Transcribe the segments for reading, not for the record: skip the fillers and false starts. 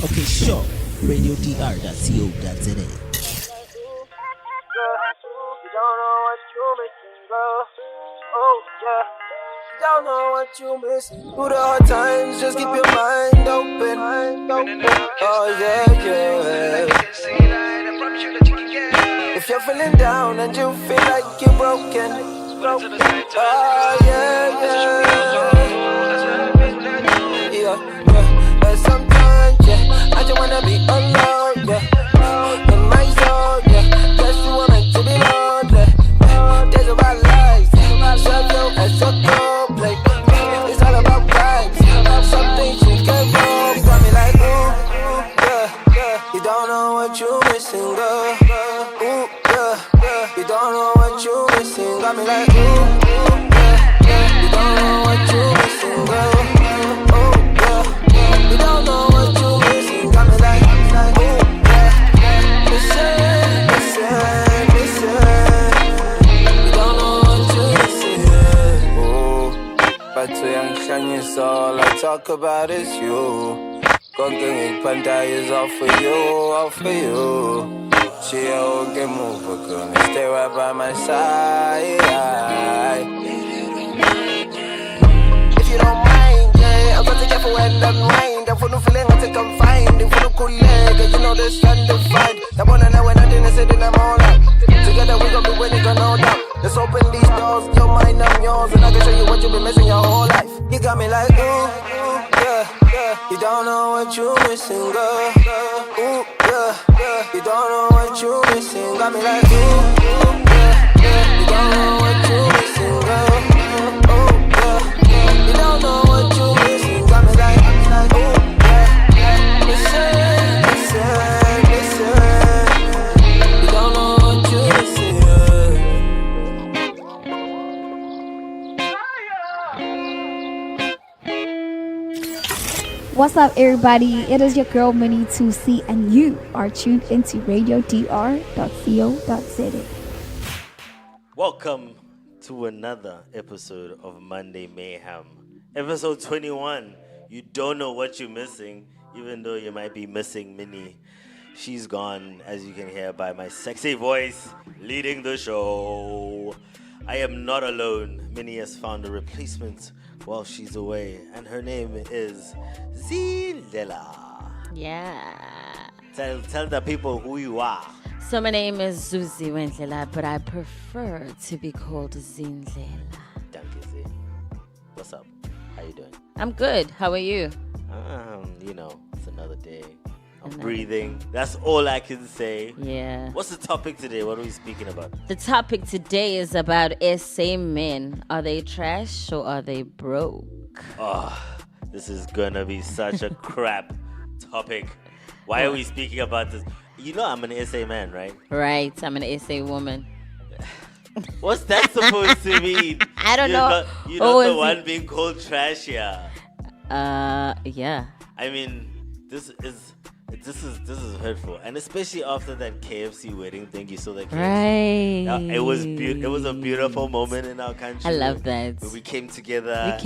Okay, sure. RadioDR.co.za. You don't know what you're missing, girl. Oh, yeah. You don't know what you're missing. Through the hard times, just keep your mind open. Oh, yeah, yeah. If you're feeling down and you feel like you're broken. Oh, yeah, yeah. Yeah, yeah. But sometimes, yeah, I just wanna be alone, yeah. In my zone, yeah. Guess you were meant to be lonely. Days of our lives, shut down as your complete. It's all about vibes. Some things you can wrong. You got me like, ooh, yeah, yeah. You don't know what you're missing, girl. Ooh, yeah, yeah. You don't know what you're missing. Got me like, ooh, yeah, yeah. You don't know what you're missing, girl. Oh, yeah, yeah. You don't know what you're missing. Got me like, ooh, yeah, yeah. Listen, listen. You don't know what you're missing. Oh, but to young Shani's all I talk about is you. Gonggeng Panda is all for you, all for you. She okay, move, girl, and stay right by my side. If you don't mind, yeah, I'm gonna take for and unwind. I'm for no feeling I take I'm fine. If for no cool leg, you know this undefined. That one and I when I didn't say that I'm all right. Together we gon' be winning, got no doubt. Let's open these doors, your mind, I'm yours. And I can show you what you've been missing your whole life. You got me like, ooh, yeah, yeah. You don't know what you're missing, girl. Ooh, yeah, yeah. You don't know what you're missing. Got me like, ooh, yeah, yeah. You don't know what you're missing, girl. Oh, yeah, yeah. You don't know what you're missing. Got me like, ooh, yeah, yeah. Listen, listen. You don't know what you're missing, What's up, everybody? It is your girl Minnie 2C, and you are tuned into RadioDR.co.za. Welcome to another episode of Monday Mayhem. Episode 21. You don't know what you're missing, even though you might be missing Minnie. She's gone, as you can hear by my sexy voice leading the show. I am not alone. Minnie has found a replacement while she's away, and her name is Zindlela. Yeah. Tell the people who you are. So my name is Zuzi Wendlela, but I prefer to be called Zindlela. Thank you, Z. What's up? How you doing? I'm good. How are you? It's another day. I'm Another breathing. That's all I can say. Yeah. What's the topic today? What are we speaking about? The topic today is about SA men. Are they trash or are they broke? Oh, this is gonna be such a crap topic. Why are we speaking about this? You know I'm an SA man, right? Right. I'm an SA woman. What's that supposed to mean? I don't know. You're not the one being called trash here. Yeah. I mean, this is hurtful, and especially after that KFC wedding thing. You saw that KFC. Right. It was a beautiful moment in our country. I love that. Where we came together.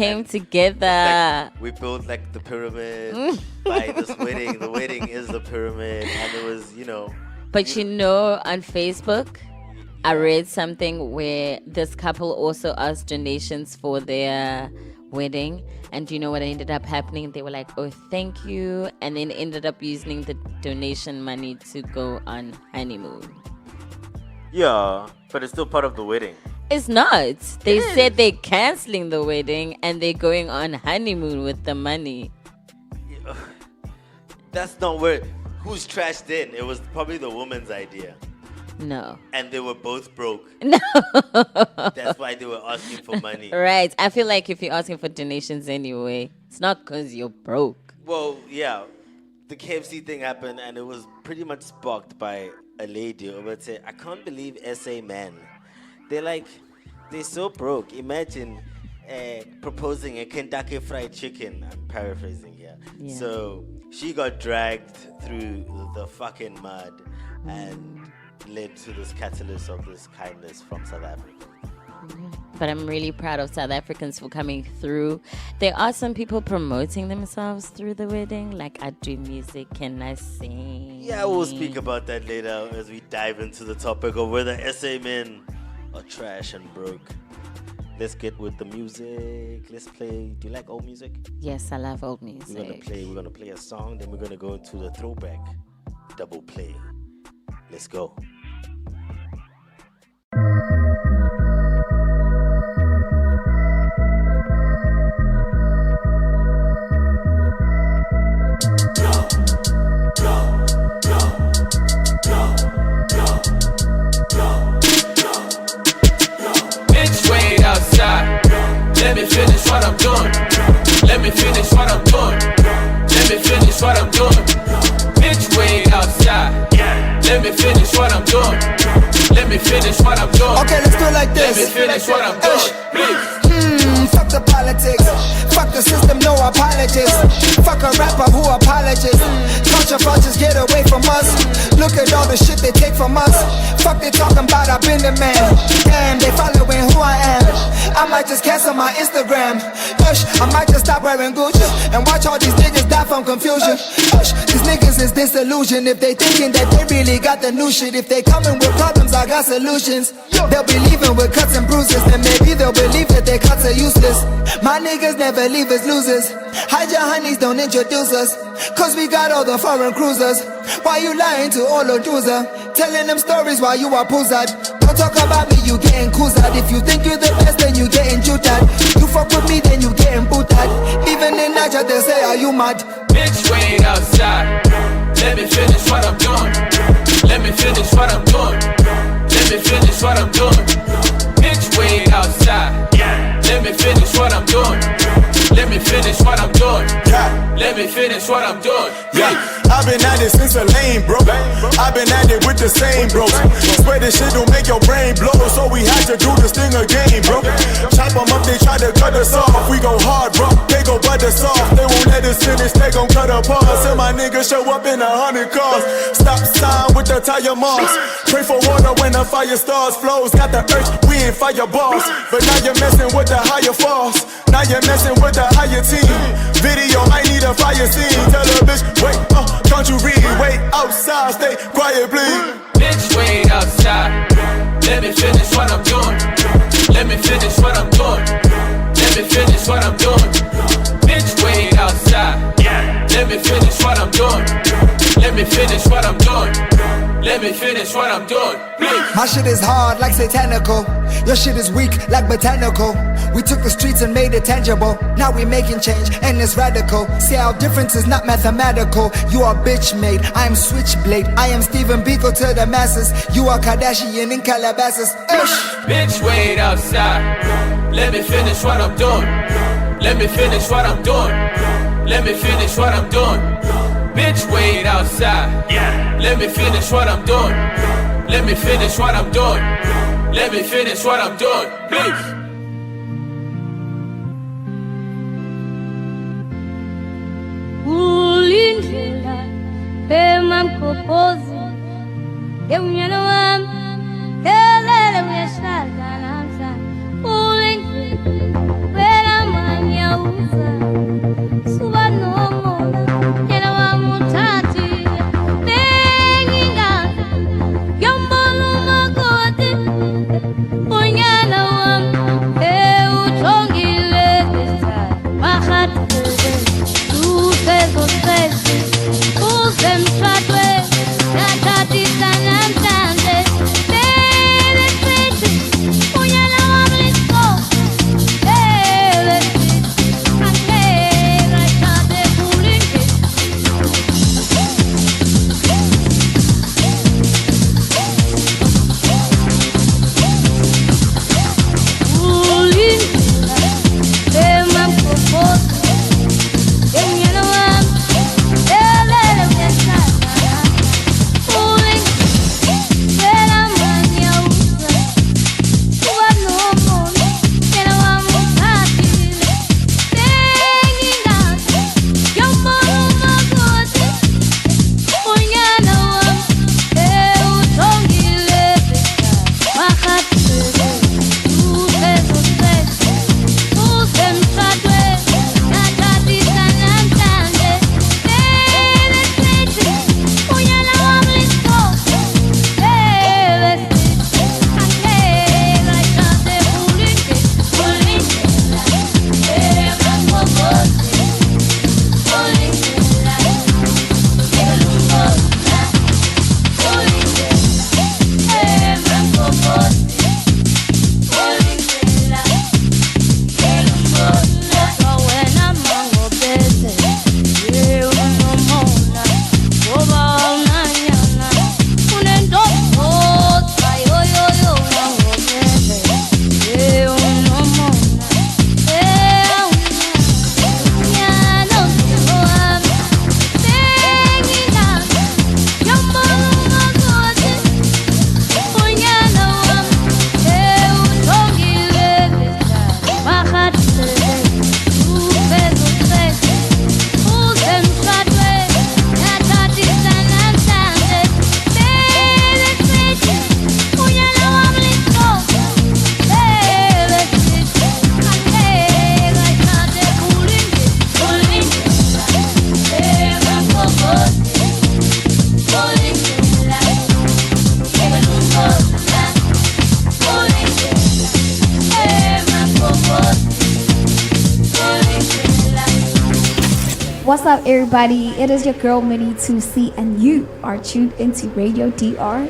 We We built like the pyramid by this wedding. The wedding is the pyramid, and it was, But on Facebook, I read something where this couple also asked donations for their wedding, and do you know what ended up happening? They were like, oh, thank you, and then ended up using the donation money to go on honeymoon. Yeah, but it's still part of the wedding. It's not. They said they're canceling the wedding and they're going on honeymoon with the money. That's not where. Who's trash then? It was probably the woman's idea. No. And they were both broke. No. That's why they were asking for money. Right. I feel like if you're asking for donations anyway, it's not because you're broke. Well, yeah. The KFC thing happened, and it was pretty much sparked by a lady who would say, I can't believe SA men. They're so broke. Imagine proposing a Kentucky Fried Chicken. I'm paraphrasing here. Yeah. So she got dragged through the fucking mud and led to this catalyst of this kindness from South Africa. but I'm really proud of South Africans for coming through. There are some people promoting themselves through the wedding, like I do music and I sing. Yeah, we'll speak about that later as we dive into the topic of whether SA men are trash and broke. Let's get with the music. Let's play. Do you like old music? Yes, I love old music. We're gonna play a song, then we're gonna go into the throwback double play. Let's go. Bitch, wait outside. Let me finish what I'm doing. Let me finish what I'm doing. Let me finish what I'm doing. Bitch, wait outside. Let me finish what I'm doing. Let me finish what I'm doing. Okay, let's do it like this. Let me finish what I'm doing. Please. Fuck the politics. Fuck the system, no apologies. Fuck a rapper who apologizes. Culture vultures, get away from us. Look at all the shit they take from us. Fuck they talking about, I've been the man. Damn, they following who I am. I might just cancel my Instagram. Push, I might just stop wearing Gucci and watch all these niggas die from confusion. Push, these niggas is disillusioned. If they thinking that they really got the new shit, if they coming with problems, I got solutions. They'll be leaving with cuts and bruises, and maybe they'll believe that their cuts are useless. My niggas never leave us losers. Hide your honeys, don't introduce us, cause we got all the foreign cruisers. Why you lying to all the user? Telling them stories while you are puzzled. Don't talk about me, you getting coozed. If you think you're the best, then you getting jutted. You fuck with me, then you getting booted. Even in Niger, they say, are you mad? Bitch, wait outside. Let me finish what I'm doing. Let me finish what I'm doing. Let me finish what I'm doing. Bitch, wait outside. Let me finish what I'm doing. Let me finish what I'm doing. Let me finish what I'm doing. Yeah, I've been at it since a lane, bro. I've been at it with the same bros. Swear this shit don't make your brain blow, so we had to do this thing again, bro. Chop them up, they try to cut us off. We go hard, bro. They go butter soft. They won't let us finish, they gon' cut apart. Till my niggas show up in 100 cars. Stop sign with the tire marks. Pray for water when the fire stars. Flows got the urge, we ain't fireballs. But now you're messing with the higher falls. Now you're messing with the higher team. Video might need a fire scene. Tell a bitch, wait, can't you read? Wait outside, stay quiet, please. Bitch, wait outside. Let me finish what I'm doing. Let me finish what I'm doing. Let me finish what I'm doing. Bitch, wait outside. Let me finish what I'm doing. Let me finish what I'm doing. Let me finish what I'm doing. Please. My shit is hard like satanical. Your shit is weak like botanical. We took the streets and made it tangible. Now we making change and it's radical. See our difference is not mathematical. You are bitch made, I am switchblade. I am Stephen Biko to the masses. You are Kardashian in Calabasas. Bitch, wait outside. Let me finish what I'm doing. Let me finish what I'm doing. Let me finish what I'm doing. Bitch, wait outside. Let me finish what I'm doing. Let me finish what I'm doing. Let me finish what I'm doing. Please. Ulindlela pema mkopozi Yemnyana wami Kelele miyashada namsa Ulindlela pela manya uza Suba nomona Nyana wamutati Nenginga Yombolo magote Unyana wami Uchongile Desa Mahati Os emtratwe, natati sanam san. What's up, everybody? It is your girl Minnie 2C, and you are tuned into radiodr.co.za.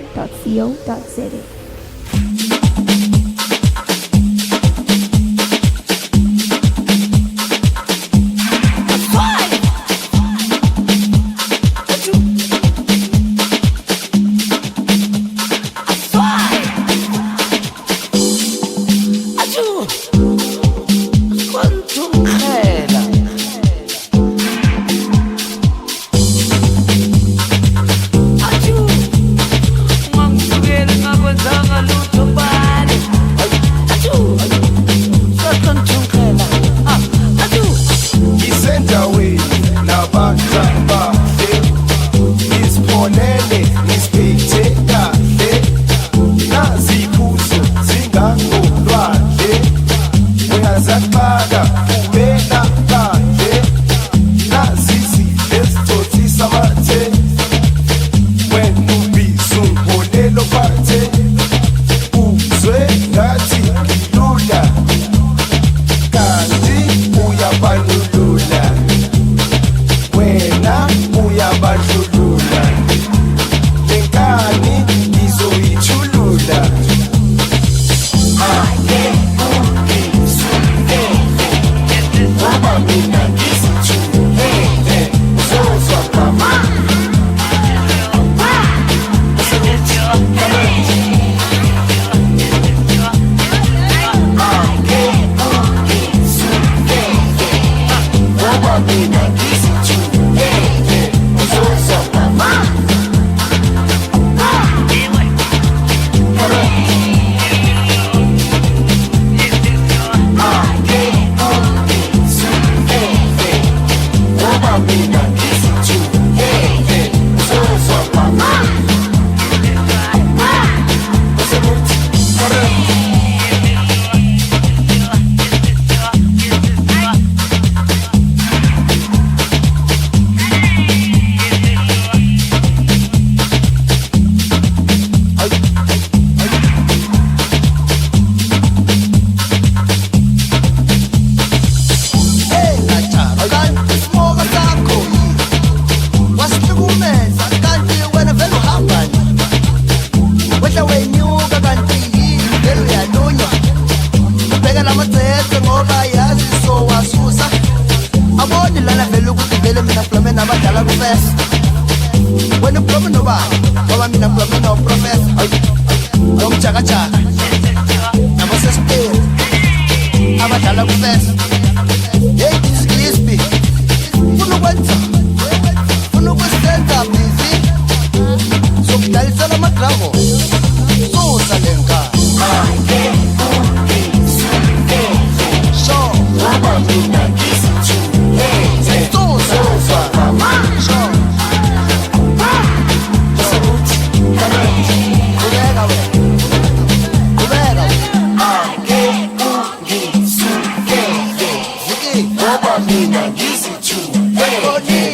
Mina ngizithuke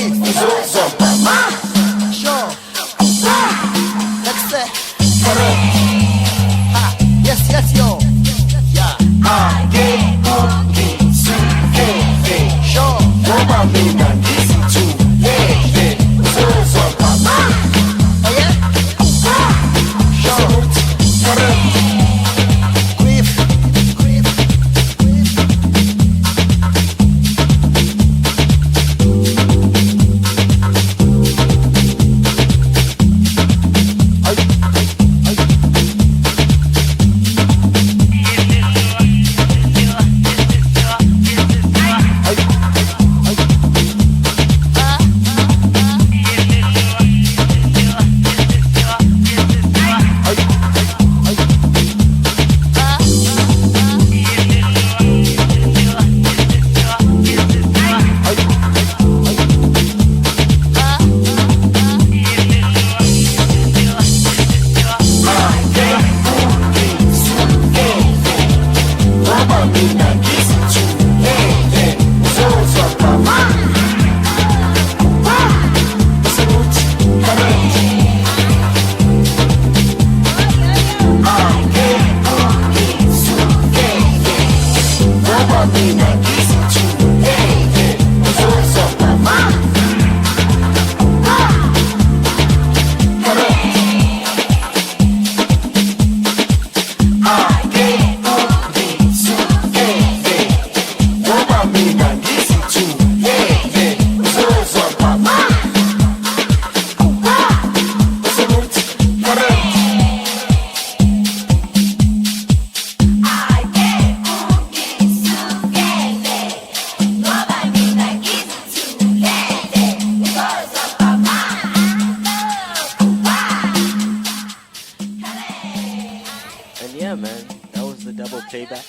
Playback.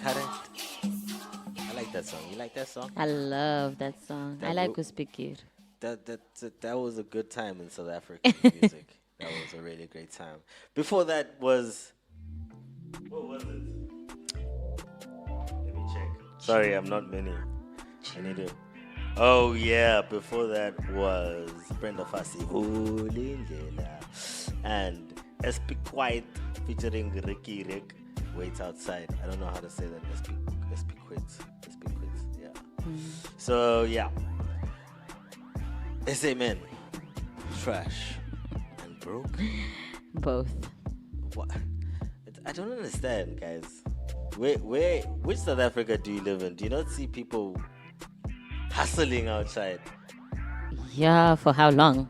Correct. I like that song. You like that song? I love that song. I like Uspikir. That was a good time in South African music. That was a really great time. Before that was, what was it? Let me check. Sorry, I'm not many. I need to. Oh yeah, before that was Brenda Fassie, Hulindlela, and SP Quiet featuring Ricky Rick. Wait outside. I don't know how to say that. SP Quits. Yeah. So yeah. SA Men, trash and broke. Both. What? I don't understand, guys. Which South Africa do you live in? Do you not see people hustling outside? Yeah, for how long?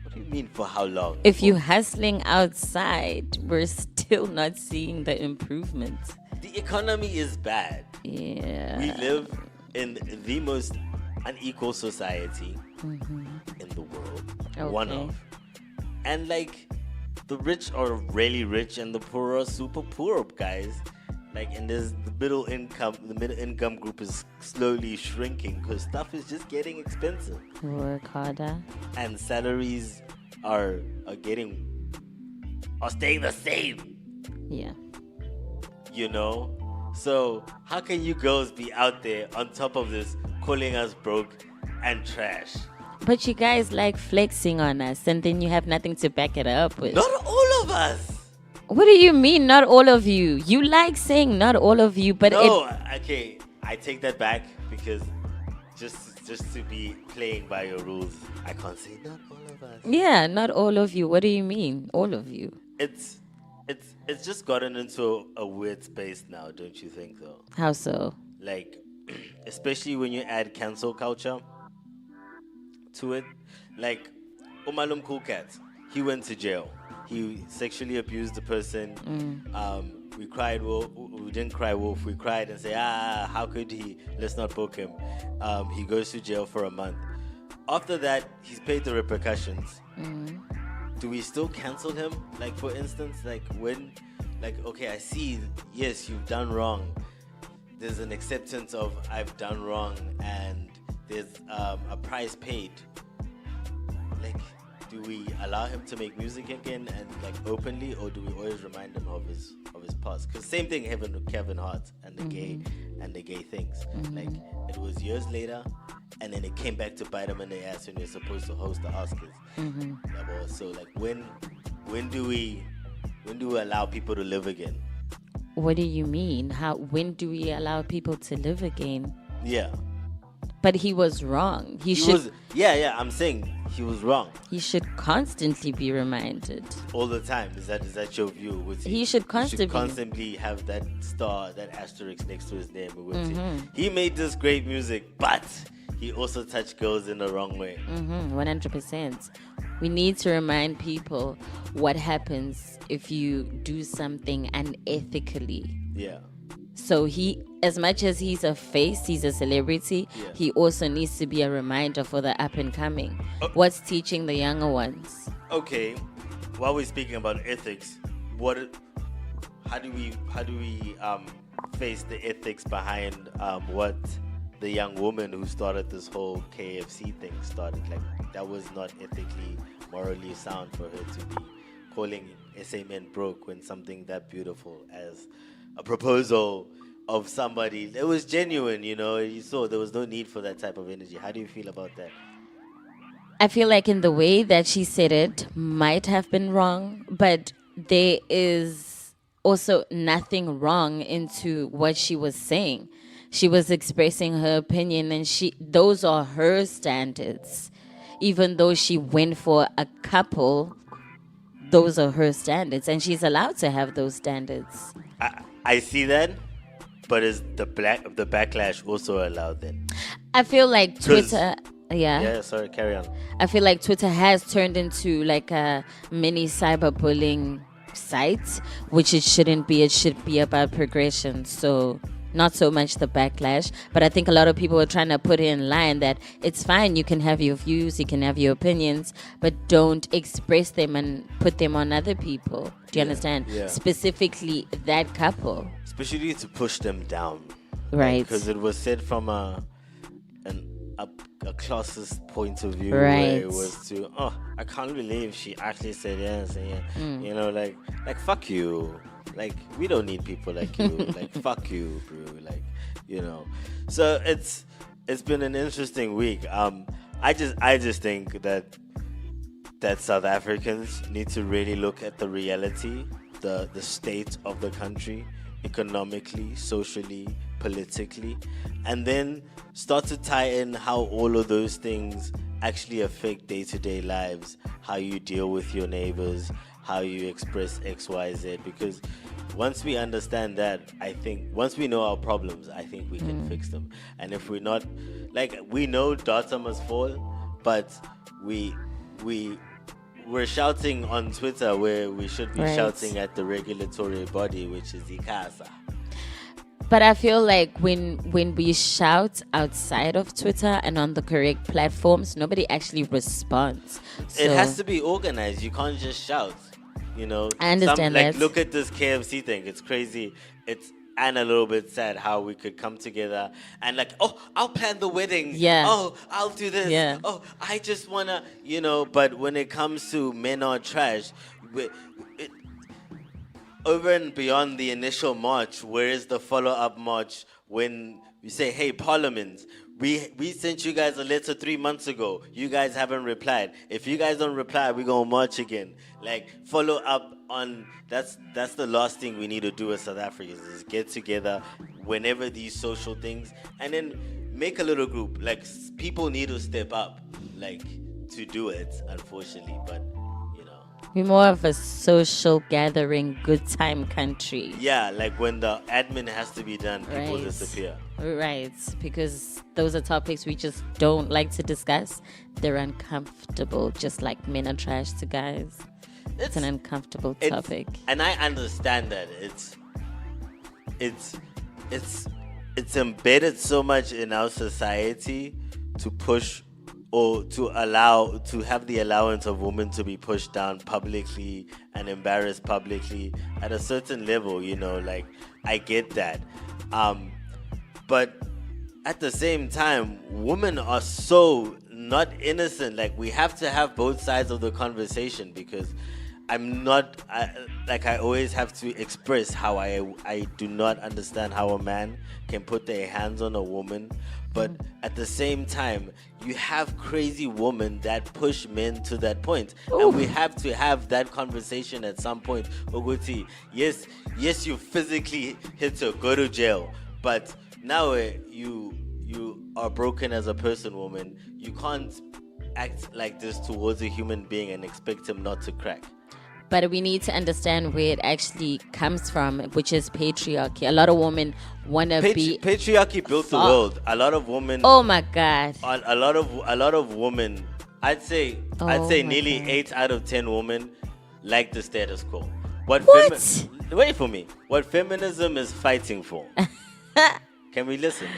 What do you mean for how long? If you hustling outside, we're still not seeing the improvement. The economy is bad. Yeah. We live in the most unequal society in the world. One Okay. of. And like the rich are really rich and the poor are super poor, guys. Like, and there's the middle income group is slowly shrinking because stuff is just getting expensive. Work harder. And salaries are staying the same. Yeah. You know? So how can you girls be out there on top of this calling us broke and trash? But you guys like flexing on us and then you have nothing to back it up with. Not all of us. What do you mean, not all of you? You like saying not all of you, but No, okay, I take that back because just to be playing by your rules, I can't say not all of us. yeah, not all of you. What do you mean, all of you? It's just gotten into a weird space now, don't you think though? How so? Like, especially when you add cancel culture to it. Like, Umalum Cool Cat, he went to jail. He sexually abused the person. We cried wolf. We didn't cry wolf. We cried and say, how could he? Let's not book him. He goes to jail for a month. After that, he's paid the repercussions. Do we still cancel him? Like, for instance, like when, like, okay, I see, yes, you've done wrong. There's an acceptance of I've done wrong and there's a price paid. Like, do we allow him to make music again and like openly, or do we always remind him of his past? Because same thing happened with Kevin Hart and the gay things. Like, it was years later, and then it came back to bite him in the ass when you're supposed to host the Oscars. So like, when do we allow people to live again? What do you mean? When do we allow people to live again? Yeah. But he was wrong. I'm saying he was wrong He should constantly be reminded. all the time. Is that your view? With He should constantly have that star, that asterisk next to his name. He made this great music, but he also touched girls in the wrong way. 100%. We need to remind people what happens if you do something unethically. Yeah. So he, as much as he's a face, he's a celebrity, he also needs to be a reminder for the up and coming. What's teaching the younger ones? Okay. While we're speaking about ethics, how do we face the ethics behind what the young woman who started this whole KFC thing started? Like, that was not ethically, morally sound for her to be calling SA Men broke when something that beautiful as a proposal of somebody, it was genuine, you saw there was no need for that type of energy. How do you feel about that? I feel like in the way that she said it might have been wrong, but there is also nothing wrong into what she was saying. She was expressing her opinion, and those are her standards. Even though she went for a couple, those are her standards, and she's allowed to have those standards. I see that, but is the backlash also allowed then? I feel like Twitter... Yeah, sorry, carry on. I feel like Twitter has turned into like a mini cyberbullying site, which it shouldn't be. It should be about progression. So not so much the backlash. But I think a lot of people are trying to put it in line that it's fine, you can have your views, you can have your opinions, but don't express them and put them on other people. Do you understand? Yeah. Specifically that couple. Especially to push them down. Right. Because it was said from a classist point of view, Right. where it was to, oh, I can't believe she actually said yes, and yeah. You know, like fuck you, like we don't need people like you, like fuck you, bro, like, you know. So it's been an interesting week. I just think that South Africans need to really look at the reality, the state of the country, economically, socially, politically, and then start to tie in how all of those things actually affect day-to-day lives, how you deal with your neighbors, how you express XYZ. Because once we understand that, I think once we know our problems, I think we can fix them. And if we're not, like, we know data must fall, but we're shouting on Twitter where we should be Right. shouting at the regulatory body, which is ICASA. But I feel like when we shout outside of Twitter and on the correct platforms, nobody actually responds. It So- has to be organized. You can't just shout. You know, I understand like, that. look at this KFC thing. It's crazy. And a little bit sad how we could come together and like, oh, I'll plan the wedding. Yeah. Oh, I'll do this. Yeah. Oh, I just wanna, you know. But when it comes to Men Are Trash, over and beyond the initial march, where is the follow-up march when we say, hey, Parliament, we sent you guys a letter 3 months ago. You guys haven't replied. If you guys don't reply, we're going to march again. Like, follow up on, that's the last thing we need to do as South Africans, is get together whenever these social things, and then make a little group. Like, people need to step up, like, to do it, unfortunately, but, you know. We're more of a social gathering, good time country. Yeah, like when the admin has to be done, people Right. disappear. Right, because those are topics we just don't like to discuss. They're uncomfortable, just like men are trash to guys. It's an uncomfortable topic. And I understand that it's embedded so much in our society to push or to have the allowance of women to be pushed down publicly and embarrassed publicly at a certain level, you know, like I get that. But at the same time, women are so not innocent. Like, we have to have both sides of the conversation, because I always have to express how I do not understand how a man can put their hands on a woman. But at the same time, you have crazy women that push men to that point. And we have to have that conversation at some point. Oguti, yes, you physically hit her, go to jail. But now you are broken as a person, woman. You can't act like this towards a human being and expect him not to crack. But we need to understand where it actually comes from, which is patriarchy. A lot of women want to be... Patriarchy built the world. A lot of women... Oh my God. A lot of women, I'd say my nearly God. 8 out of 10 women like the status quo. What? Wait for me. What feminism is fighting for. Can we listen?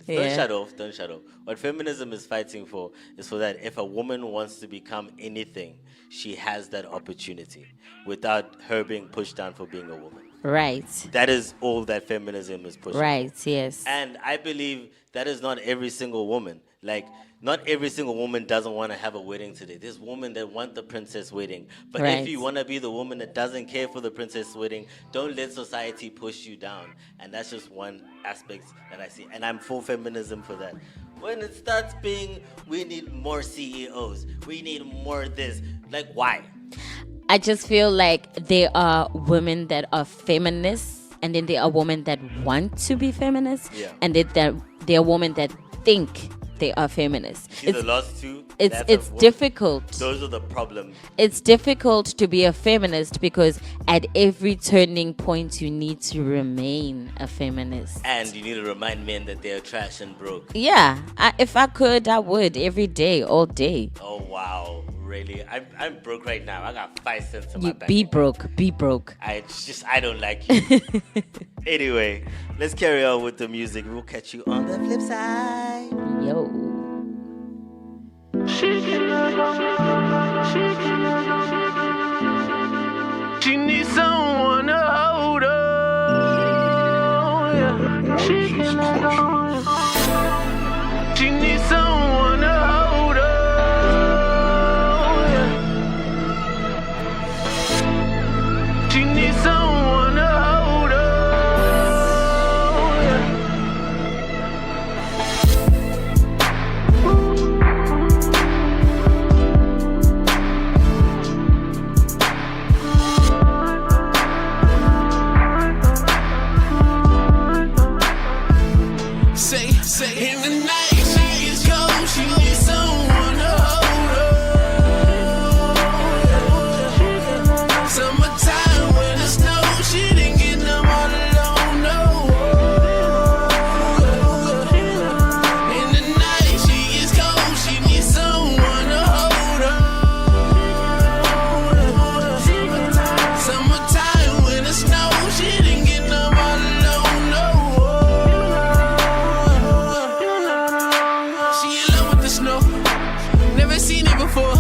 Yeah. Don't shut off. What feminism is fighting for is for that if a woman wants to become anything, she has that opportunity without her being pushed down for being a woman. Right. That is all that feminism is pushing. Right, yes. And I believe that is not every single woman. Like, not every single woman doesn't want to have a wedding today. There's women that want the princess wedding. But Right. if you want to be the woman that doesn't care for the princess wedding, don't let society push you down. And that's just one aspect that I see. And I'm for feminism for that. When it starts being, we need more CEOs, we need more this, like, why? I just feel like there are women that are feminists, and then there are women that want to be feminists, Yeah. and then there are women that think they are feminists. See the last two? It's That's difficult. Those are the problems. It's difficult to be a feminist because at every turning point you need to remain a feminist. And you need to remind men that they're trash and broke. Yeah, if I could, I would every day, all day. Oh, wow. really. I'm broke right now. I got 5 cents in my You bank. be broke. Be broke. I don't like you. Anyway, let's carry on with the music. We'll catch you on the flip side. Yo. She needs someone to hold her. Yeah. She needs someone to hold her. Yeah. She needs someone to hold her. Yeah. Say, in the night she is cold, she needs someone to hold her. Summertime when it snows, she didn't get them all alone, no. In the night she is cold, she needs someone to hold her. Summertime when it snows, she didn't get them all alone, no. She in love with the snow, never seen it before.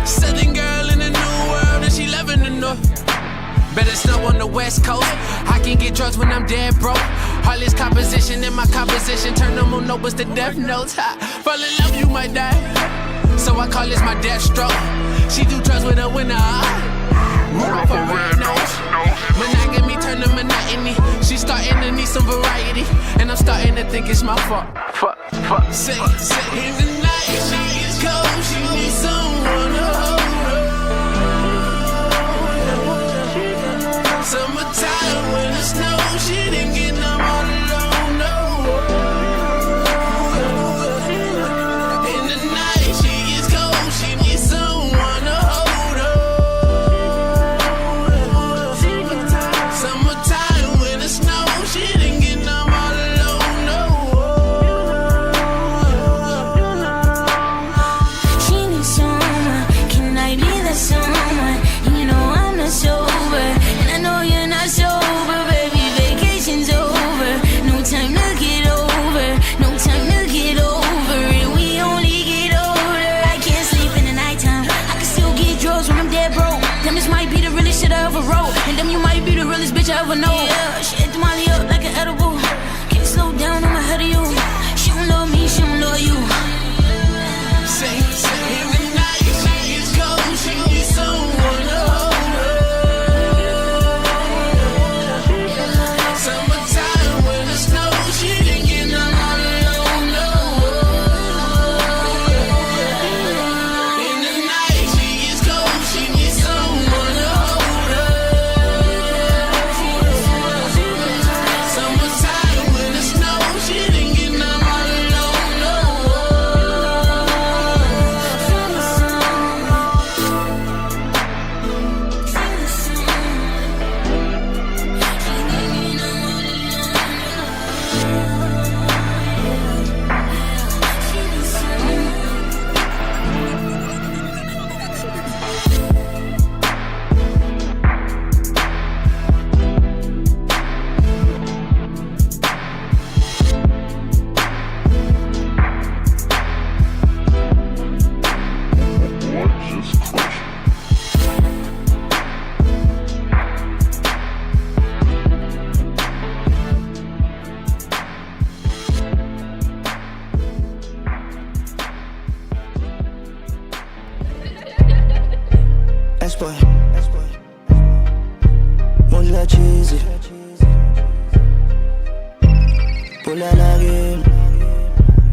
Southern girl in a new world and she loving the north. Better snow on the west coast. I can get drugs when I'm dead broke. Heartless composition in my composition. Turn them on notes to death notes. Fall in love, you might die. So I call this my death stroke. She do drugs with a winner. Rudolph a red nose. Monogamy turn to monotony. She starting to need some variety. And I'm starting to think it's my fault. Fuck. Say, in the night she is cold. She needs someone to hold her. Summertime when it snows, she didn't get them all alone, no. In the night she is cold. She needs someone to hold her. Summertime when it snows, she didn't get them all alone, no. She needs someone. Can I be that someone? And you know I'm not sober, and I know you're not sober, baby. Vacation's over. No time to get over. No time to get over it. We only get older. I can't sleep in the nighttime. I can still get drugs when I'm dead broke. Damn, this might be the realest shit I ever wrote, and damn, you might be the realest bitch I ever know. Yeah, she hit the molly up like an edible. Can't slow down, I'm ahead of you. She don't love me, she don't love you. Say, in the night she is cold. She needs someone to hold her. Summertime when it snows, she didn't get them all alone, no. In the night she is cold. She needs someone to hold her. Summertime when it snows, she didn't get them all alone, no. S-boy, Mola cheesy, Pula lagi.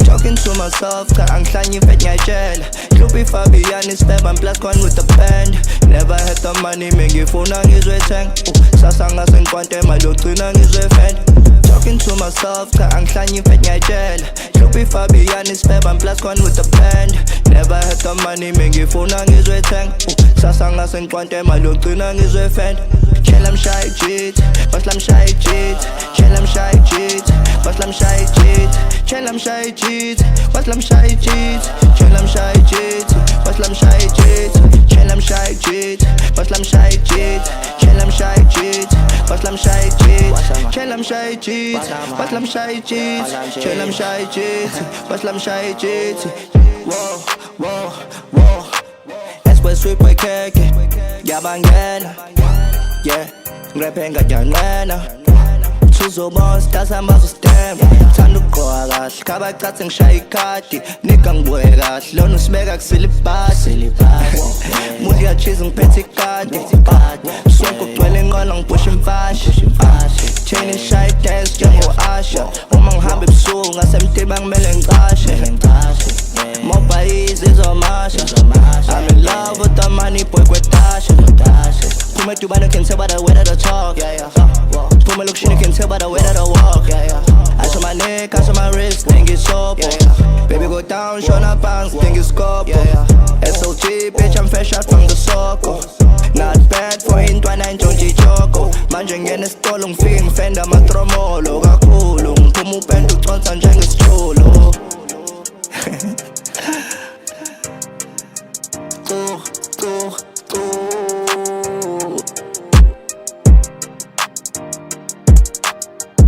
Talking to myself, ka ang klanyi fat ngay gel. Klubi Fabian is fab, I'm plus one with the band. Never had the money, mengi phone ang izwe tank. Sasanga sen kwante, malutri nang izwe fan. Talking to myself, ka ang klanyi fat ngay gel. Klubi Fabian is fab, I'm plus one with the band. Never had the money, mengi phone ang izwe tank. Sasanga sen kwante, malutri nang izwe fan. Chelam shy cheat, baslam shy cheat. Chelam shy cheat, baslam shy cheat. Chelam shy cheat, baslam shy cheat. Chelam shy cheat, baslam shy shy cheat, but I'm shy cheat, chill I'm shy cheat, but I'm shy cheat. Whoa, whoa, whoa. Expressway boy keke, yabangena, yeah, ngirepenga janena. Chizo monsters amazostem, thanda ukugqoka kahle, khabacathe ngishaya ikhadi, nika ngibuye kahle, lona usibeka kusilibhasi. Muli yachiza ngiphethe ikadi, sonke ugcwele inqola ngiphusha imfashi. Chain ishaya dance njengo-Asha, uma ngihamba ebusuku ngasemtiba ngimele ngicashe. Moba izomasha, I'm in love with the money boy kwetasha. Pume dubane can tell by the way that I talk, Pume look shit can tell by the way that I walk, I show my neck, I show my wrist, think it's soap, Baby go down, show na bounce, think it's scope, SOG, bitch I'm fresh out from the circle. Not bad for intwana njonji choko. Manje ngene stolo ngifike ngifenda matromolo kakhulu. Ngiphuma upenda uconsa njengesithulo.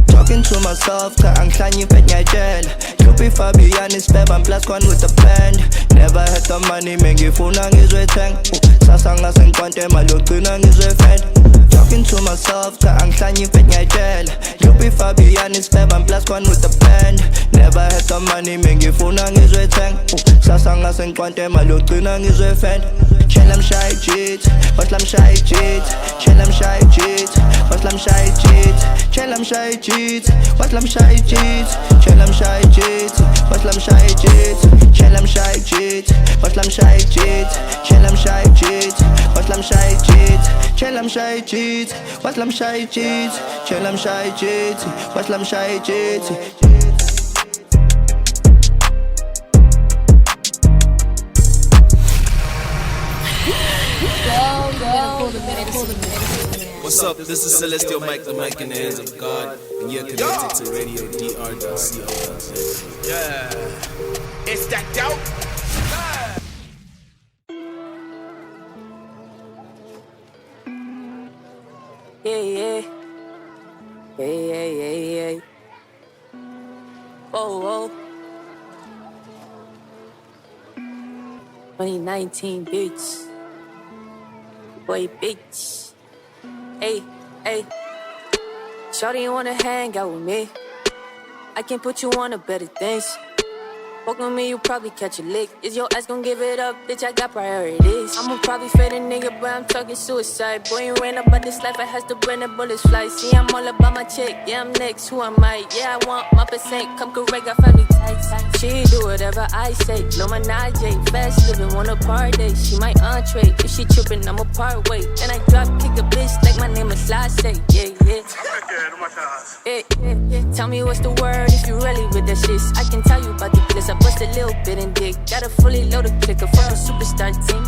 Talking to myself, ka angihlanye ifet ngiyatshela. Cupid Fabian is fab, I'm plus one with the band. Never had the money, mengifuna ngizwethenga. Sasa ngase ngikwante mali yogcina ngizwefenda. Talking to myself, ka angihlanye ifet ngiyatshela. Cupid Fabian is fab, I'm plus one with the band. Never had the money, mengifuna ngizwethenga. Sasa ngase ngikwante mali yogcina ngizwefenda. Chill I'm shy cheat, but I'm shy cheat. Chill I'm shy cheat, but I'm shy cheat. Chill I'm shy cheat, but I'm shy cheat. Chill I'm shy cheat, but I'm shy cheat. Chill I'm shy cheat, but I'm shy cheat. Chill I'm shy cheat, but I'm shy cheat. Chill I'm shy cheat, but I'm shy cheat. Chill I'm shy cheat, but I'm shy cheat. What's up? This is Celestial Mike, the mic in the hands of God, and you're connected to Radio DR.co. Yeah, it's that dope. Yeah. Oh. 2019, bitch. Boy, bitch. Hey. Shawty, you wanna hang out with me? I can put you on to better things. Fuck with me, you probably catch a lick. Is your ass gon' give it up? Bitch, I got priorities. I'ma probably fade a nigga, but I'm talking suicide. Boy, you ain't about this life, I has to burn the bullets fly. See, I'm all about my chick, yeah, I'm next, who am I? Yeah, I want my percent, come correct, got family ties. She do whatever I say, no man, fast living, wanna party. She my entree, if she trippin', I'ma part way. And I drop kick a bitch like my name is Lase, yeah. Tell me what's the word if you really with that shit. I can tell you about the bliss, I bust a little bit and dick. Got a fully loaded clicker for a superstar team.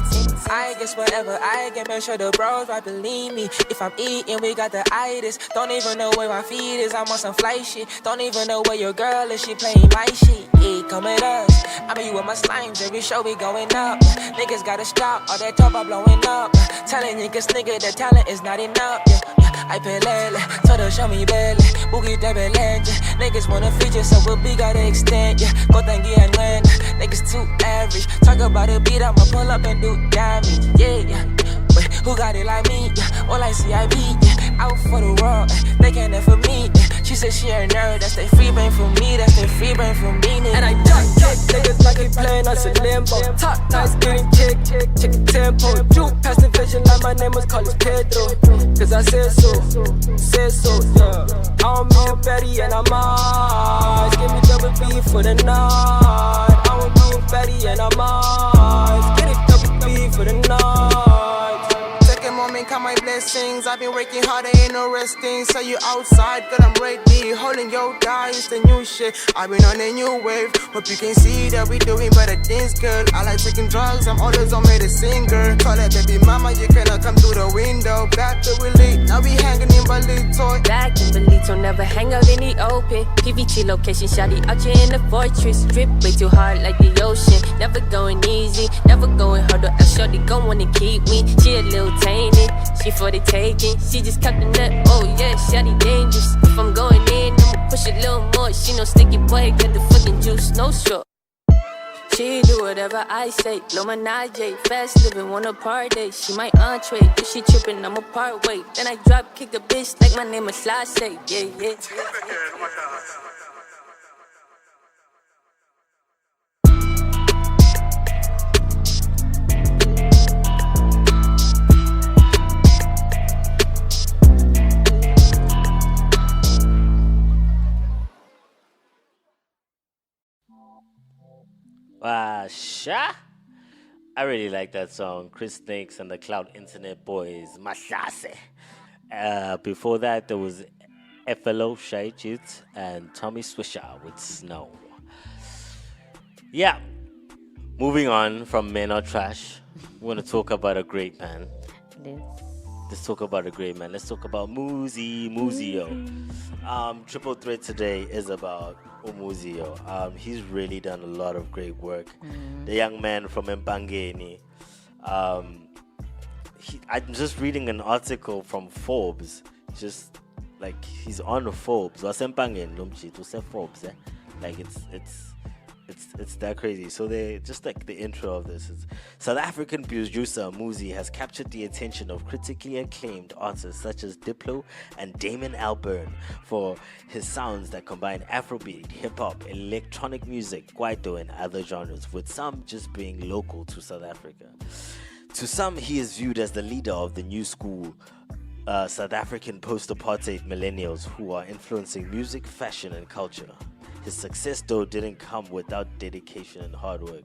I guess whatever I can make sure the bros right believe me. If I'm eating, we got the itis. Don't even know where my feet is, I'm on some flight shit. Don't even know where your girl is, she playing my shit. Yeah, come at us. I mean, you with my slimes, every show we going up. Niggas gotta stop, all that talk about blowing up. Telling niggas, nigga, the talent is not enough. Yeah, I pay lele, told her show me belly. Boogie debe legend. Niggas wanna feature, so we'll be gotta extend. Yeah, go thank you and when niggas too average. Talk about a beat, I'ma pull up and do damage. Yeah. But who got it like me? Yeah, all I see I be out for the world. They can't for me. She said she a nerd, that's the free brain for me, that's the free brain for me. And I duck kick niggas like they playing us in limbo. Top nice getting kicked, check the tempo. Drew past the vision like my name was Carlos Pedro. Cause I said so, yeah. I'm me and Betty and I'm eyes. Give me double B for the night. I'm me and Betty and I'm eyes. Get it double B for the night. Moment, count my blessings. I've been working hard, I ain't no resting. So you outside, girl, I'm ready. Holding your die, it's the new shit. I've been on a new wave. Hope you can see that we doing better things, girl. I like taking drugs, I'm always on medicine, girl. Call it baby mama, you cannot come through the window. Back to Willie, now we hanging in Balito. Back in Balito, never hang out in the open. PVT location, shawty out here in the fortress. Drip way too hard like the ocean. Never going easy, never going hard. Or else shawty gon' wanna keep me. She a little tainted, she for the the taking. She just cut the nut, oh yeah, shawty dangerous. If I'm going in, I'ma push a little more. She no sticky boy, got the fucking juice, no straw. She do whatever I say, no menage, fast living, wanna party. She my entree, if she trippin', I'ma part way. Then I drop kick a bitch like my name is Slashay, yeah, yeah. Sha. I really like that song. Chris Snakes and the Cloud Internet Boys, Masase. Before that, there was FLO, Shy Chit, and Tommy Swisher with Snow. Yeah. Moving on from Men Are Trash, we want to talk about a great man. Let's talk about a great man. Let's talk about Muzio. Triple Threat today is about Muzio. He's really done a lot of great work. The young man from Mpangeni. I'm just reading an article from Forbes. Just like he's on Forbes. Forbes. Like it's that crazy. So they just like the intro of this is South African producer Muzi has captured the attention of critically acclaimed artists such as Diplo and Damon Albarn for his sounds that combine Afrobeat, hip-hop, electronic music, kwaito and other genres, with some just being local to South Africa. To some, he is viewed as the leader of the new school South African post-apartheid millennials who are influencing music, fashion and culture. His success, though, didn't come without dedication and hard work,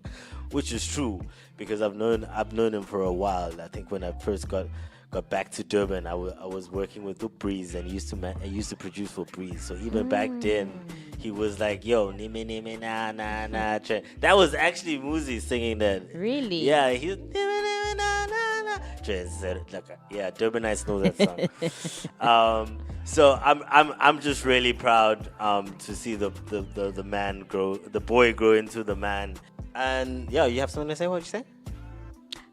which is true because I've known him for a while. I think when I first got back to Durban, I was working with Breeze and used to produce for Breeze. So even back then, he was like, "Yo, nime nime na na na." That was actually Muzi singing that. Really? Yeah, he's nime nime na na na. Yeah, Durbanites know that song. So I'm just really proud to see the man grow, the boy grow into the man. And yeah, you have something to say? What you say?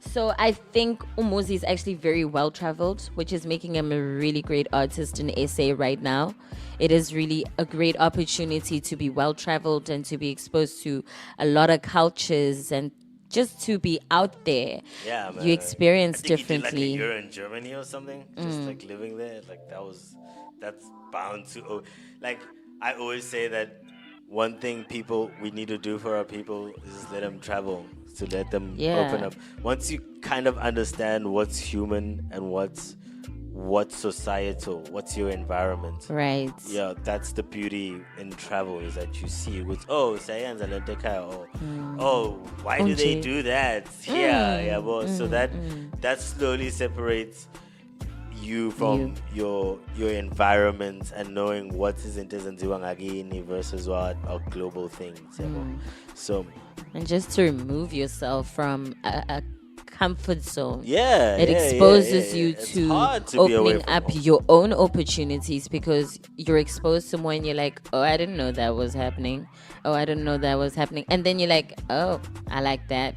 So I think Umuzi is actually very well traveled, which is making him a really great artist in SA right now. It is really a great opportunity to be well traveled and to be exposed to a lot of cultures and just to be out there. Yeah, man. You experience I think differently. You did like a year in Germany or something, just like living there. Like that's bound to. Like I always say that one thing we need to do for our people is let them travel, to let them open up. Once you kind of understand what's human and what's societal, what's your environment. Right. Yeah, that's the beauty in travel, is that you see what's why do they do that? So that slowly separates you from your environment and knowing what isn't versus what are global things. So and just to remove yourself from a comfort zone. It exposes you it's to opening up your own opportunities, because you're exposed to more and you're like, oh, I didn't know that was happening. Oh, I didn't know that was happening. And then you're like, oh, I like that.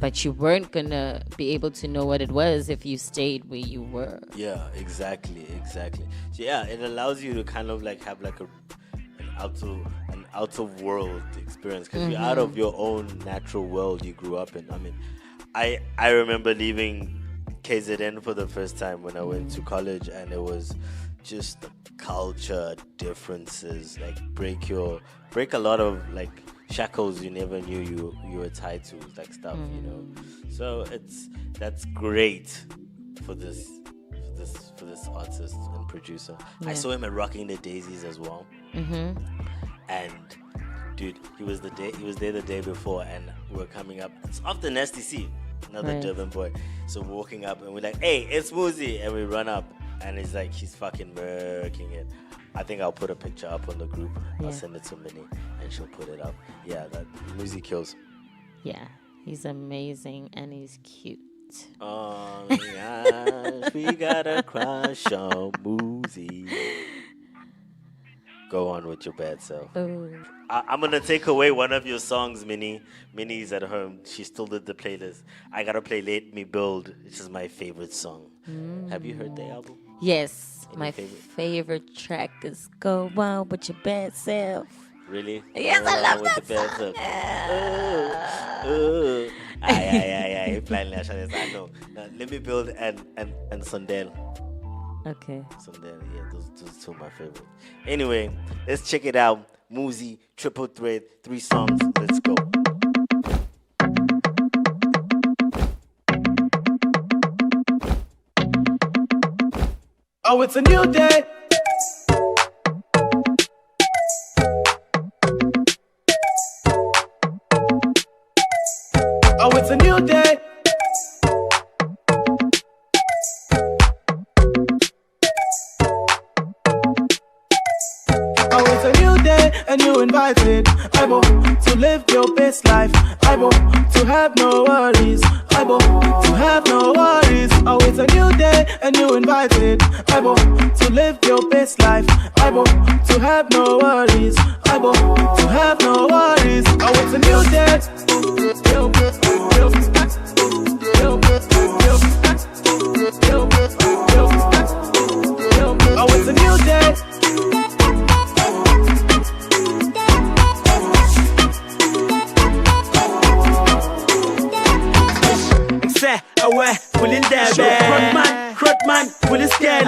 But you weren't gonna be able to know what it was if you stayed where you were. Yeah, exactly. So yeah, it allows you to kind of like have like an out of world experience, because you're out of your own natural world you grew up in. I mean, I remember leaving KZN for the first time when I went to college, and it was just the culture differences, like break a lot of like shackles you never knew you were tied to, like stuff, you know. So that's great for this artist and producer. I saw him at Rocking the Daisies as well. And dude, he was there the day before, and we're coming up. It's off the Nasty C, another Durban boy. So we're walking up, and we're like, "Hey, it's Muzi," and we run up, and it's like he's fucking murking it. I think I'll put a picture up on the group. I'll send it to Minnie, and she'll put it up. Yeah, that Muzi kills. Yeah, he's amazing and he's cute. Oh gosh, we got a crush on Muzi. Go on with your bad self. I'm gonna take away one of your songs, Minnie. Minnie's at home. She still did the playlist. I gotta play "Let Me Build," which is my favorite song. Have you heard the album? Yes. Any My favorite? favorite track is Go On With Your Bad Self. Really? Yes, I love With that the bad song. stuff. Aye. Plan I know. Now, let me build and Sundell. Okay. Sundell, yeah, those two are my favorite. Anyway, let's check it out. Muzi, Triple Threat, 3 songs. Let's go. Oh, it's a new day. Oh, it's a new day. Oh, it's a new day, and you invited. Ibo, to live your best life. Ibo, to have no worries. Ibo, to have no worries. Oh, it's a new day, and you invited. Ibo, to live your best life. Ibo, to have no worries. Ibo, to have no worries. Oh, it's a new day. Oh, it's a new day. Away, pulling there, Crotman, pull his scale,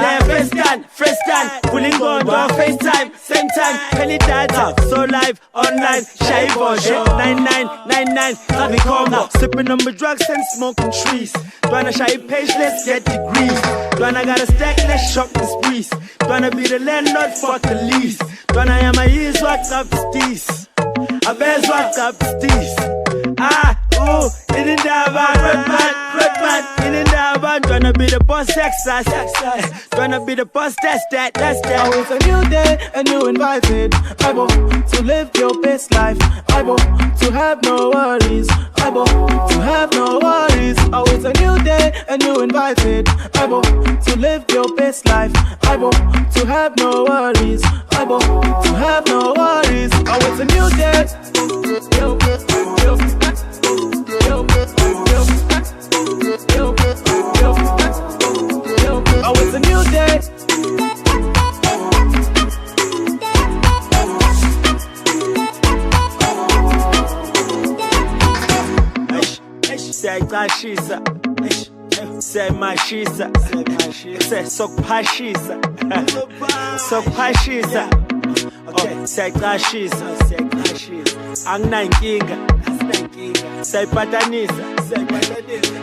fresh gun, pulling on, FaceTime, same time, Penny data, so live, online, shy version, 9999, Tavi combo, sipping on my drugs and smoking trees. Wanna shy page, let's get degrees. Wanna got a stack, let's shop the sprees. Wanna be the landlord, fuck the lease. Wanna have my ears, walk up the steez. I best walk up the steez. In the Davan, Redman, in the Davan, tryna be the boss, exercise, tryna be the boss, that's that. Oh, it's a new day, and you invited. Ibo, to live your best life. Ibo, to have no worries. Ibo, to have no worries. Oh, it's a new day, and you invited. Ibo, to live your best life. Ibo, to have no worries. Ibo, to have no worries. Oh, it's a new day. Oh, it's a new day. Say Tashisa, say Mashisa, say Sokpashisa, Sokpashisa. Okay, say Tashisa, Angna Kinga, say Patanisa,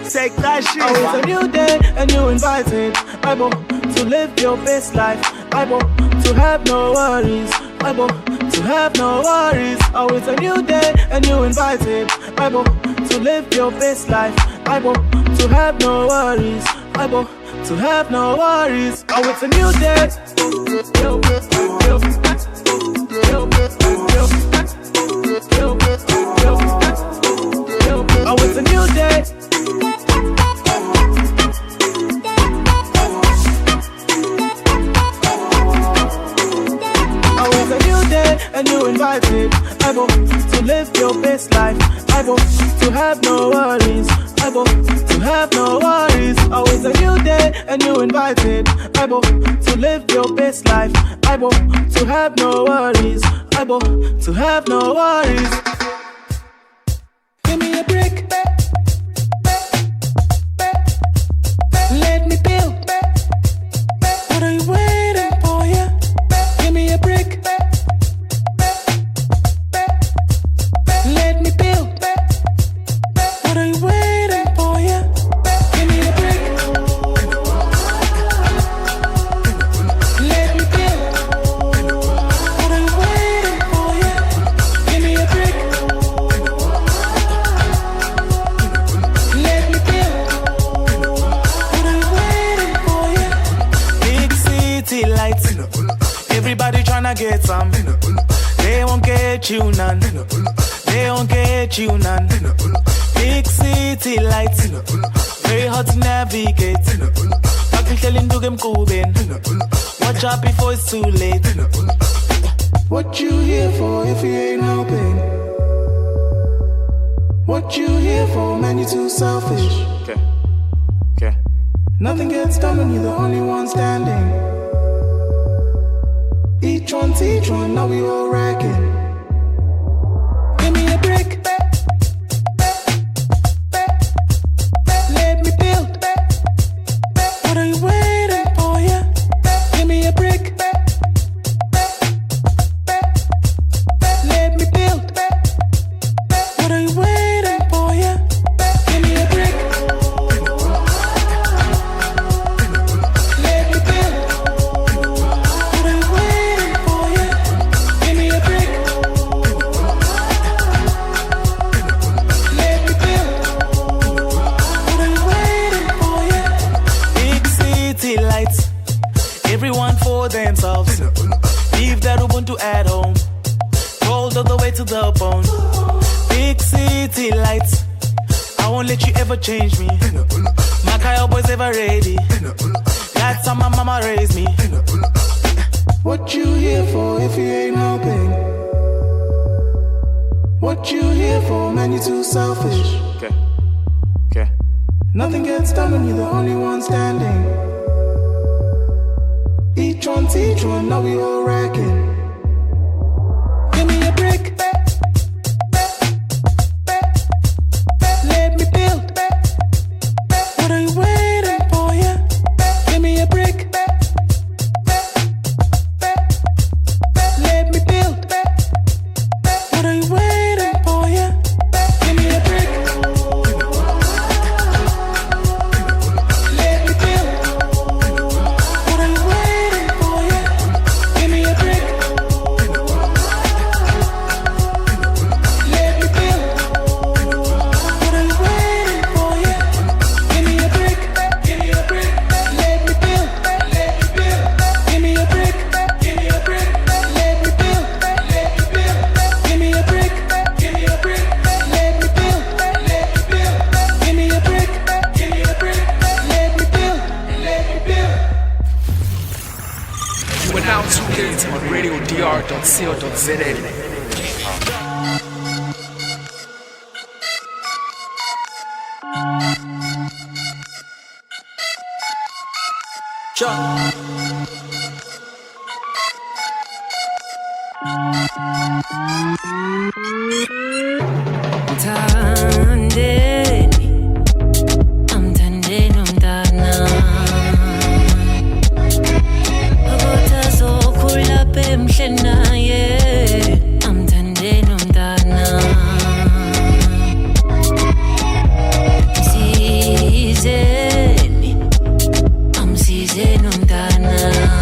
say Tashisa. Oh, it's a new day, and you invited. Ibo, to live your best life. Ibo, to have no worries. Ibo, to have no worries. Oh, it's a new day, and you invited. Ibo, to live your best life. Ibo, to have no worries. Ibo, to have no worries. Oh, it's a new day. Oh, it's a new day. Oh, it's a new day, and you invited. Ibo, to live your best life. Ibo, to have no worries. Ibo, to have no worries. Oh, it's a new day, and you invited. Ibo, to live your best life. Ibo, to have no worries. Ibo, to have no worries. Give me a break. Let me build. What are you waiting for, yeah? Give me a break. Let me build. What are you waiting for, yeah? Give me a break. Let me build. What are you waiting for, yeah? Give me a break. Let me build. What are you waiting for, yeah? Big city lights, everybody tryna get some. They won't get you none. They won't get you none. Big city lights, very hard to navigate. Watch out before it's too late. What you here for if you ain't helping? What you here for, man, you too selfish. Okay. Nothing gets done when you're the only one standing. Each one to each one, now we all racking. Give me a brick. Let me build. What are you waiting for, yeah? Give me a brick. Let me build. What are you waiting for, yeah? Give me a brick. Let me build. What are you waiting for, yeah? Give me a brick. Let me build. What are you waiting for, yeah? Big city lights, everyone for themselves. Leave that Ubuntu at home, rolled all the way to the bone. Big city lights, I won't let you ever change me. My cowboys ever ready, that's how my mama raised me. What you here for if you ain't helping? What you here for, man, you too selfish. Okay. Nothing gets done when you're the only one standing. Each one to each one, now we all racking. Give me a brick. Let me build. What are you waiting for, yeah? Give me a brick. Let me build. What are you waiting for, yeah? Give me a brick. Let me build. What are you waiting for, yeah? Give me a brick. Let me build. What are you waiting for, yeah? Give me a brick. Give me a brick. Let me build. Let me build. Give me a brick. Give me a brick. Let me build. Let me build. Give me a brick. Give me a brick. Let me build. Let me build. Give me a brick. Give me a brick. Let me build. Let me build. You are now tuned in to radiodr.co.za. Amthandeni umntana Akutha sokhula emhle naye amthandeni umntana Msizeni umntana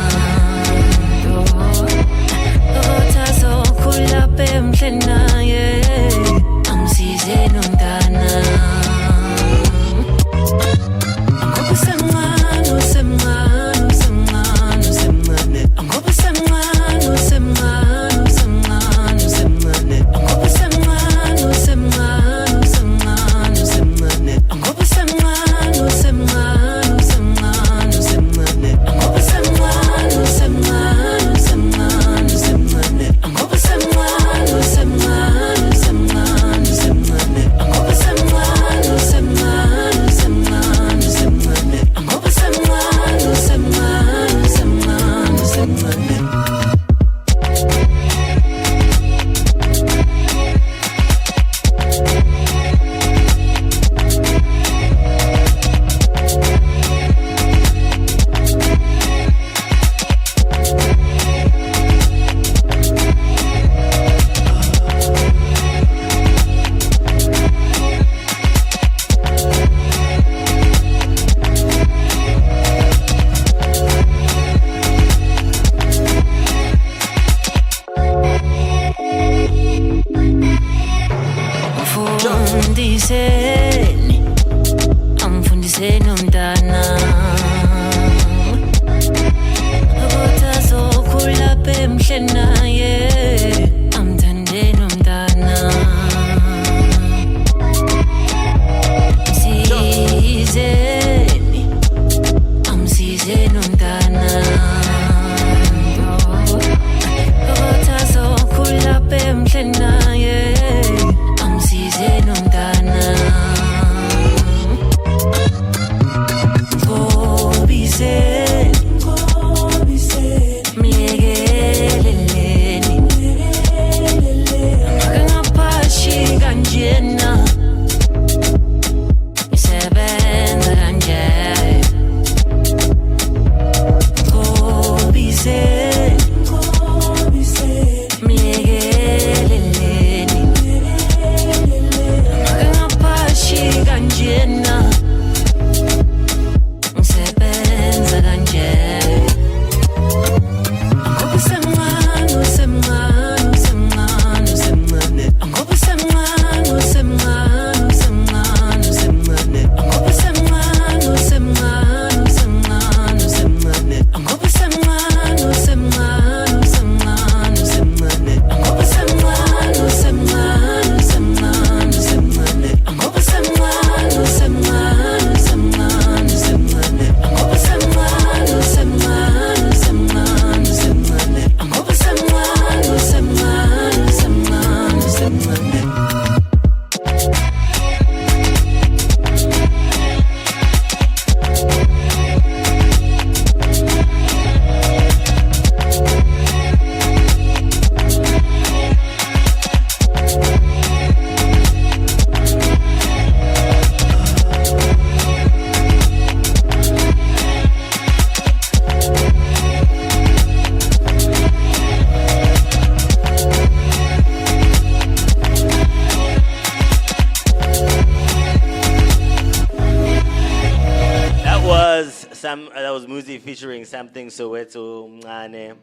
was Muzi featuring Something Soweto Mncane.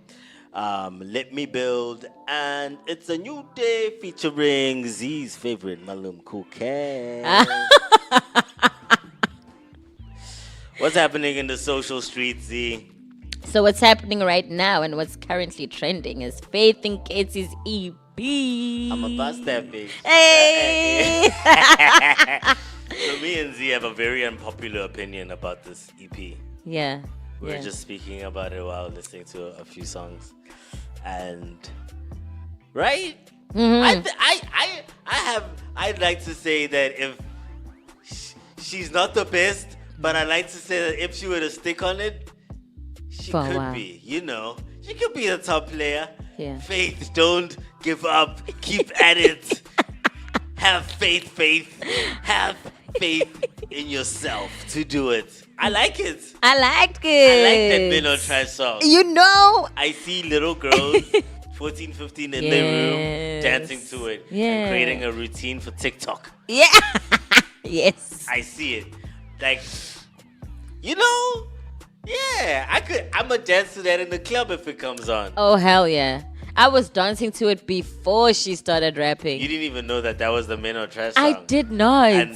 Let Me Build, and it's a new day featuring Z's favorite Malum Kuke. What's happening in the social streets, Z? So what's happening right now and what's currently trending is Faith and Casey's EP. I'm a bust that bitch. Hey! So me and Z have a very unpopular opinion about this EP. Yeah. We were just speaking about it while listening to a few songs, and right. Mm-hmm. I'd like to say that if she's not the best, but I'd like to say that if she were to stick on it, she For a could while. be. You know, she could be a top player. Yeah. Faith, don't give up. Keep at it. Have faith. Have faith in yourself to do it. I like it. I like it. I like that Men on Trash song. You know. I see little girls, 14, 15 in their room, dancing to it and creating a routine for TikTok. Yeah. Yes. I see it. Like, you know, yeah, I'm going to dance to that in the club if it comes on. Oh, hell yeah. I was dancing to it before she started rapping. You didn't even know that was the Men on Trash song. I did not. And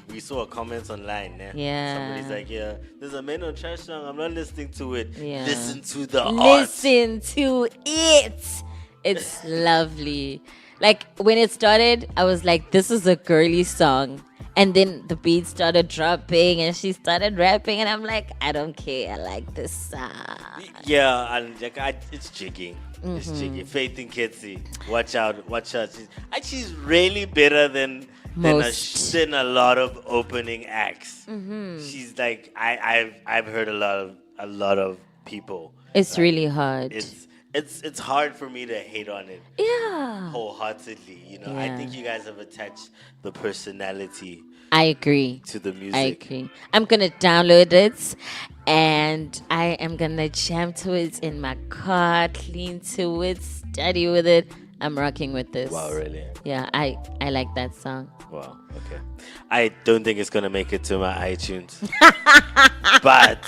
we saw a comment online. Yeah. Somebody's like, yeah, there's a Men on Trash song. I'm not listening to it. Yeah. Listen to the art. Listen to it. It's lovely. Like, when it started, I was like, this is a girly song. And then the beat started dropping and she started rapping. And I'm like, I don't care. I like this song. Yeah, and like, it's jiggy. It's jiggy. Faith in Kitsy. Watch out. She's really better than a lot of opening acts. She's like, I've heard a lot of people. It's really hard. It's hard for me to hate on it. Yeah. Wholeheartedly, you know. I think you guys have attached the personality. I agree. To the music. I agree. I'm gonna download it and I am gonna jam to it in my car, clean to it, study with it. I'm rocking with this. Wow, really? Yeah, I like that song. Wow, okay. I don't think it's gonna make it to my iTunes. But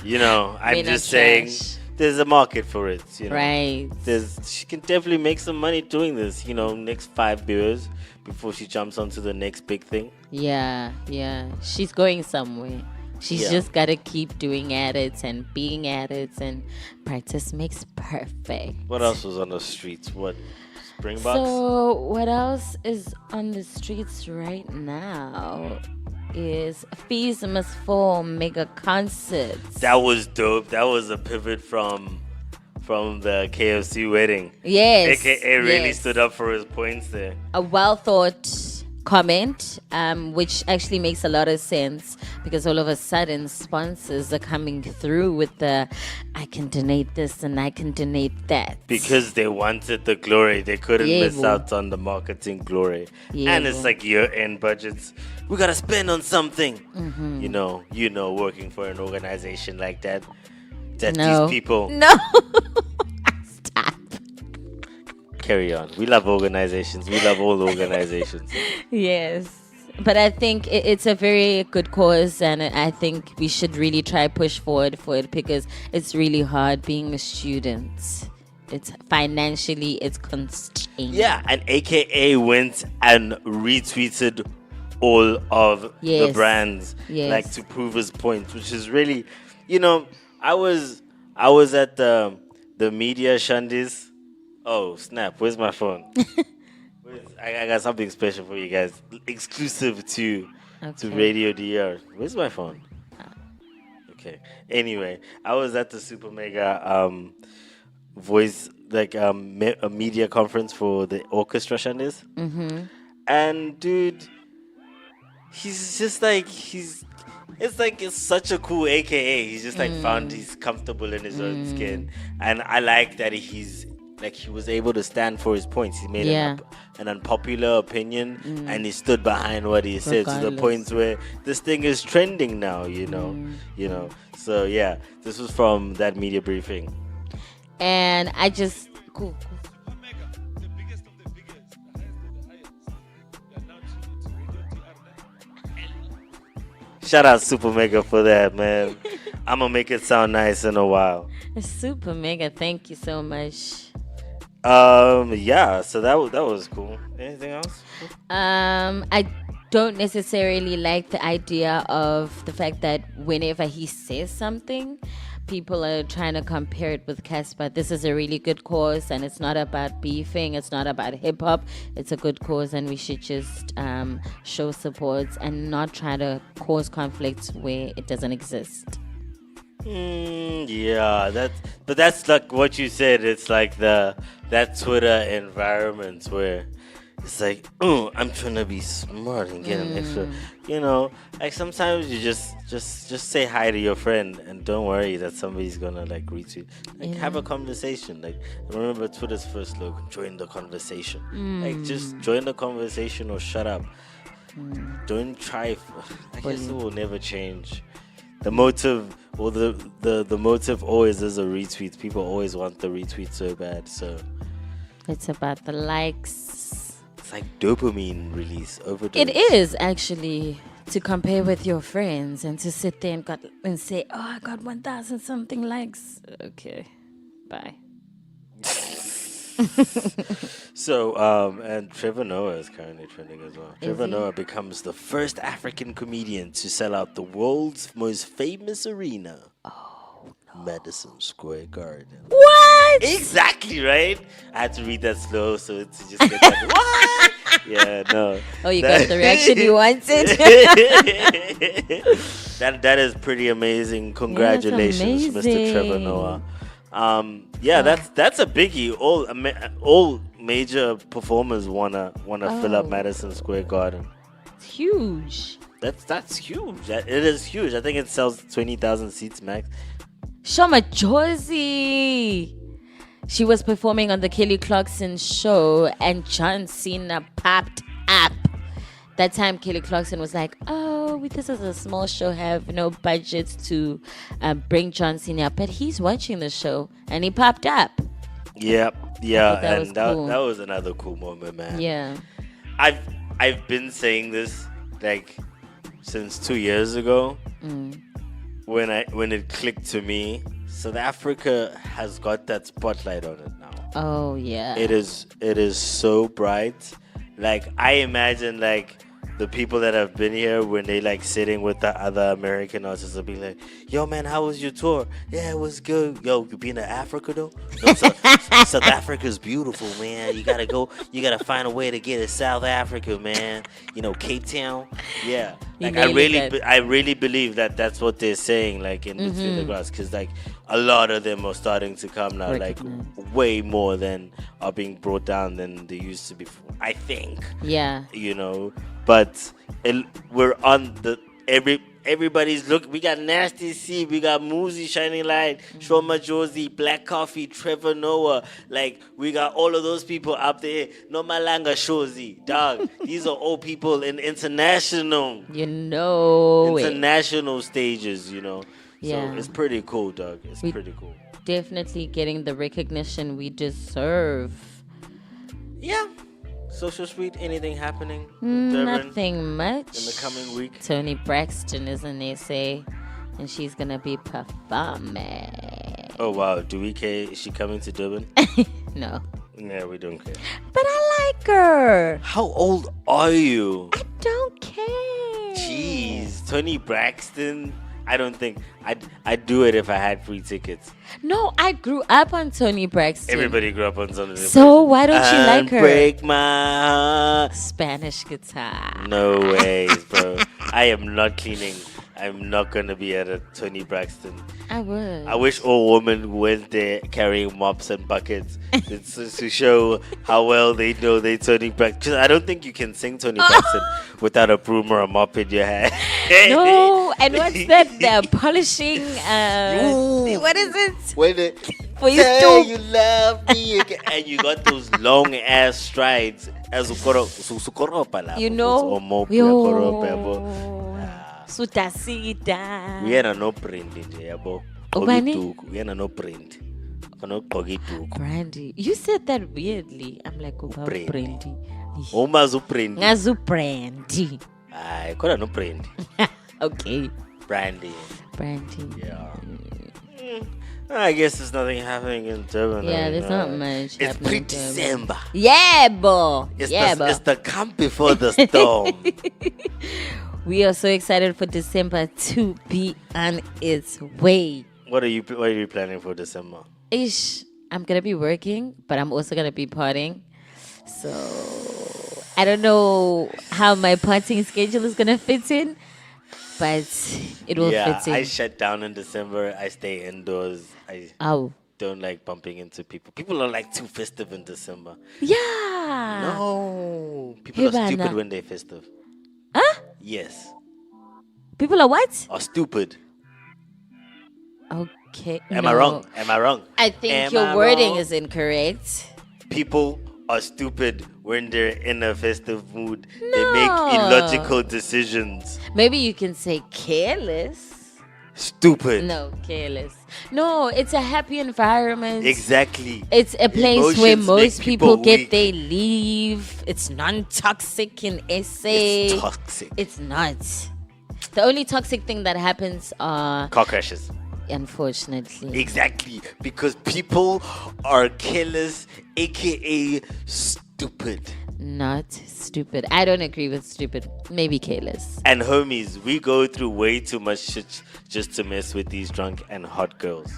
you know, I'm just saying there's a market for it, you know. Right. She can definitely make some money doing this, you know, next 5 years before she jumps onto the next big thing. Yeah. She's going somewhere. She's just got to keep doing at it and being at it, and practice makes perfect. What else was on the streets? What? Springboks? So, what else is on the streets right now is Fees Must Fall mega concerts. That was dope. That was a pivot from the KFC wedding. Yes. AKA really stood up for his points there. A well thought comment, which actually makes a lot of sense because all of a sudden sponsors are coming through with the I can donate this and I can donate that. Because they wanted the glory. They couldn't miss out on the marketing glory. And it's like year-end budgets. We got to spend on something. You know, working for an organization like that. These people... No. Stop. Carry on. We love organizations. We love all organizations. Yes. But I think it's a very good cause, and I think we should really try push forward for it because it's really hard being a student. It's financially, it's constrained. Yeah, and AKA went and retweeted all of the brands, like to prove his point, which is really, you know, I was at the media shandies. Oh snap! Where's my phone? I got something special for you guys, exclusive to Radio DR. Where's my phone? Okay. Anyway, I was at the Super Mega voice a media conference for the orchestra shandies, and dude, he's just like it's such a cool AKA. He's just like found he's comfortable in his own skin, and I like that he was able to stand for his points. He made an unpopular opinion, and he stood behind what he said to the point where this thing is trending now. You know. So yeah, this was from that media briefing, and I just cool. Shout out Super Mega for that, man. I'm gonna make it sound nice in a while. Super mega. Thank you so much. Yeah. So that was cool. Anything else? I don't necessarily like the idea of the fact that whenever he says something, people are trying to compare it with Casper. This is a really good cause, and it's not about beefing. It's not about hip hop. It's a good cause, and we should just show support and not try to cause conflicts where it doesn't exist. Yeah, that's like what you said. It's like that Twitter environment where it's like, oh, I'm trying to be smart and get an extra. Like sometimes you just say hi to your friend and don't worry that somebody's gonna like retweet. Like have a conversation. Like remember Twitter's first slogan: join the conversation. Like just join the conversation or shut up. Don't try. I guess it will never change. The motive, or the motive always is a retweet. People always want the retweet so bad. So it's about the likes. It's like dopamine release overdose. It is actually to compare with your friends and to sit there and say, "Oh, I got 1,000 something likes." Okay, bye. So, and Trevor Noah is currently trending as well. Trevor Noah becomes the first African comedian to sell out the world's most famous arena. Madison Square Garden. What? Exactly, right? I had to read that slow so to just get that. What? Yeah, no. Oh, you got the reaction you wanted? That is pretty amazing. Congratulations, Mr. Trevor Noah. That's a biggie. All major performers wanna fill up Madison Square Garden. It's huge. That's huge. It is huge. I think it sells 20,000 seats max. Shoma Josie. She was performing on the Kelly Clarkson show and John Cena popped up. That time Kelly Clarkson was like, "Oh, this is a small show, have no budget to bring John Cena up," but he's watching the show and he popped up. Yep, that that was another cool moment, man. Yeah, I've been saying this like since 2 years ago when it clicked to me. South Africa has got that spotlight on it now. Oh yeah, it is so bright. Like I imagine like the people that have been here when they like sitting with the other American artists will be like, "Yo man, how was your tour?" "Yeah, it was good." "Yo, you been to Africa though?" "No, South Africa's beautiful, man. You gotta find a way to get to South Africa, man. Cape Town." Yeah. Like I really believe that that's what they're saying, like in between the grass, because like a lot of them are starting to come now, like way more than are being brought down than they used to before. I think. Yeah. But we're on everybody's look. We got Nasty C, we got Muzi Shining Light, Shoma Josie, Black Coffee, Trevor Noah. Like we got all of those people up there. Nomalanga Shozi, dog. These are all people in international. International stages. So it's pretty cool, dog. It's pretty cool. Definitely getting the recognition we deserve. Yeah. Social Suite, anything happening? Nothing much. In the coming week? Toni Braxton is an essay, and she's going to be performing. Oh, wow. Do we care? Is she coming to Durban? No. Yeah, we don't care. But I like her. How old are you? I don't care. Jeez. Toni Braxton? I don't think I'd do it if I had free tickets. No, I grew up on Toni Braxton. Everybody grew up on Toni Braxton. So why don't you like her? Break my heart. Spanish guitar. No ways, bro. I am not cleaning. I'm not gonna be at a Toni Braxton. I would. I wish all women went there carrying mops and buckets to show how well they know they Toni Braxton. Because I don't think you can sing Toni Braxton without a broom or a mop in your hand. No, and what's that? The polishing. What is it? When it for you say you love me again, and you got those long ass strides as you know. Sutasida. Uyena no print nje yabo. Uyena no print. Brandy. You said that weirdly. I'm like, Brandy. Uma zu print. Ngazu Brandy. Ay, kodwa no print. Okay. Brandy. Yeah. I guess there's nothing happening in Durban. Yeah, there's not much It's happening in pre-December. Yeah, bo. It's Yeah, the calm before the storm. We are so excited for December to be on its way. What are you planning for December? I'm gonna be working, but I'm also gonna be partying. So I don't know how my partying schedule is gonna fit in, but it will fit in. I shut down in December. I stay indoors. I don't like bumping into people. People are like too festive in December. Yeah. No. People are stupid when they're festive. Huh? Yes. People are what? Are stupid. Okay. Am I wrong? I think your wording is incorrect. People are stupid when they're in a festive mood. They make illogical decisions. Maybe you can say careless. Stupid. No, careless. No, it's a happy environment. Exactly. It's a place Emotions where make most people people get weak. their leave. It's non-toxic in SA. It's toxic. It's not. The only toxic thing that happens are car crashes. Unfortunately. Exactly. Because people are careless, aka stupid. Not stupid. I don't agree with stupid. Maybe careless. And homies, we go through way too much shit just to mess with these drunk and hot girls.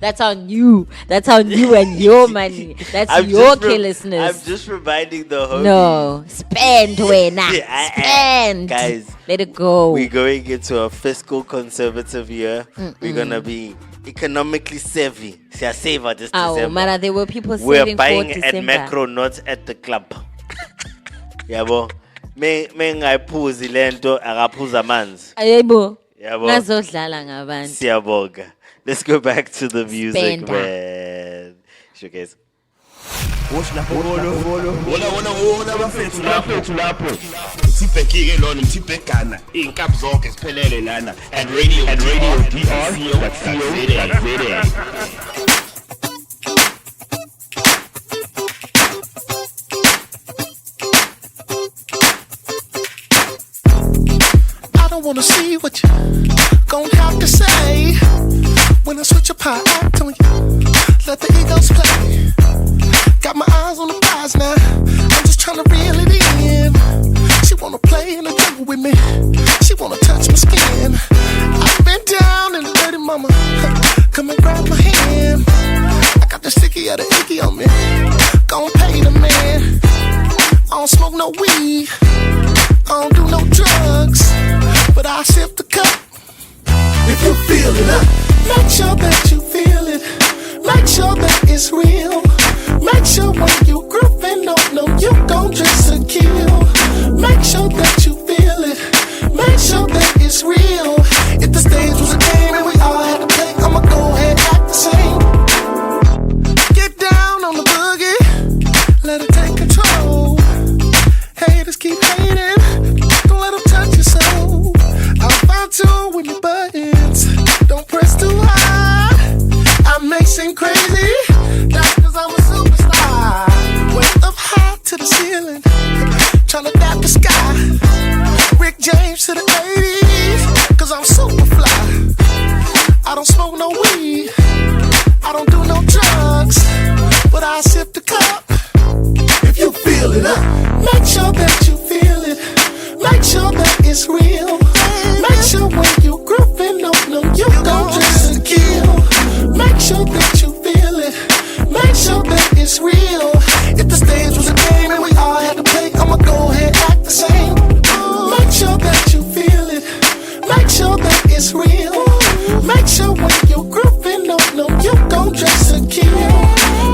That's on you. That's on you and your money. That's your carelessness. I'm just reminding the homies. No. Spend, Wena. Spend. Guys. Let it go. We're going into a fiscal conservative year. We're going to be economically savvy. Save this December. Mara, there were people We're saving buying for at December. Macro, not at the club. Yabo. Me ngayiphuzi lento akaphuza amanzi. Ayebo. Yabo. Ngazodlala ngabantu. Siyabonga. Let's go back to the music, Spender. man. Showcase. Sibhekike lona mthibhekana inkabi zonke siphelele lana and radio I don't wanna see what you gon' have to say when I switch up how I act on you. Let the egos play. Got my eyes on the prize now. I'm just tryna reel it in. She wanna play in the jungle with me. She wanna touch my skin. I've been down in the dirty mama. Come and grab my hand. I got the sticky of the icky on me. Gon' pay the man. I don't smoke no weed. I don't do no drugs. But I sip the cup. If you feel it, make sure that you feel it. Make sure that it's real. Make sure when you groovin', no, you gon' dress a kill. Make sure that you feel it. Make sure that it's real. If the stage was a game and we all had to play, I'ma go ahead and act the same. Get down on the boogie, let it take control. Haters keep hating, don't let them touch your soul. I'll find two with your buttons, don't press too hard. I may seem crazy, that's cause I'm a superstar. Way up high to the ceiling, tryna dap the sky. Rick James to the 80s, cause I'm super fly. I don't smoke no weed, I don't do no drugs, but I sip the cup. If you feel it, make sure that you feel it. Make sure that it's real. Make sure when you groovin', no, you gon' dress a kill. Make sure that you feel it. Make sure that it's real. If the stage was a game and we all had to play, I'ma go ahead and act the same. Make sure that you feel it. Make sure that it's real. Make sure when you groovin', no, you gon' dress a kill.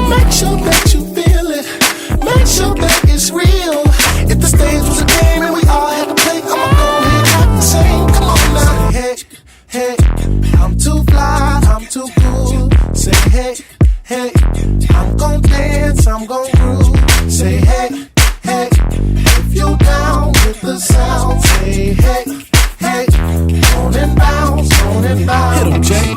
Make sure that you feel it. Make sure that it's real. If the stage was a game and we all had to play, I'ma go ahead and act the same. Come on now. Hey, hey, I'm too fly, I'm too cool. Say hey, hey, I'm gon' dance, I'm gon' groove. Say hey, hey, if you down with the sound. Say hey, hey, on and bounce, on and bounce. Hit 'em, Jay.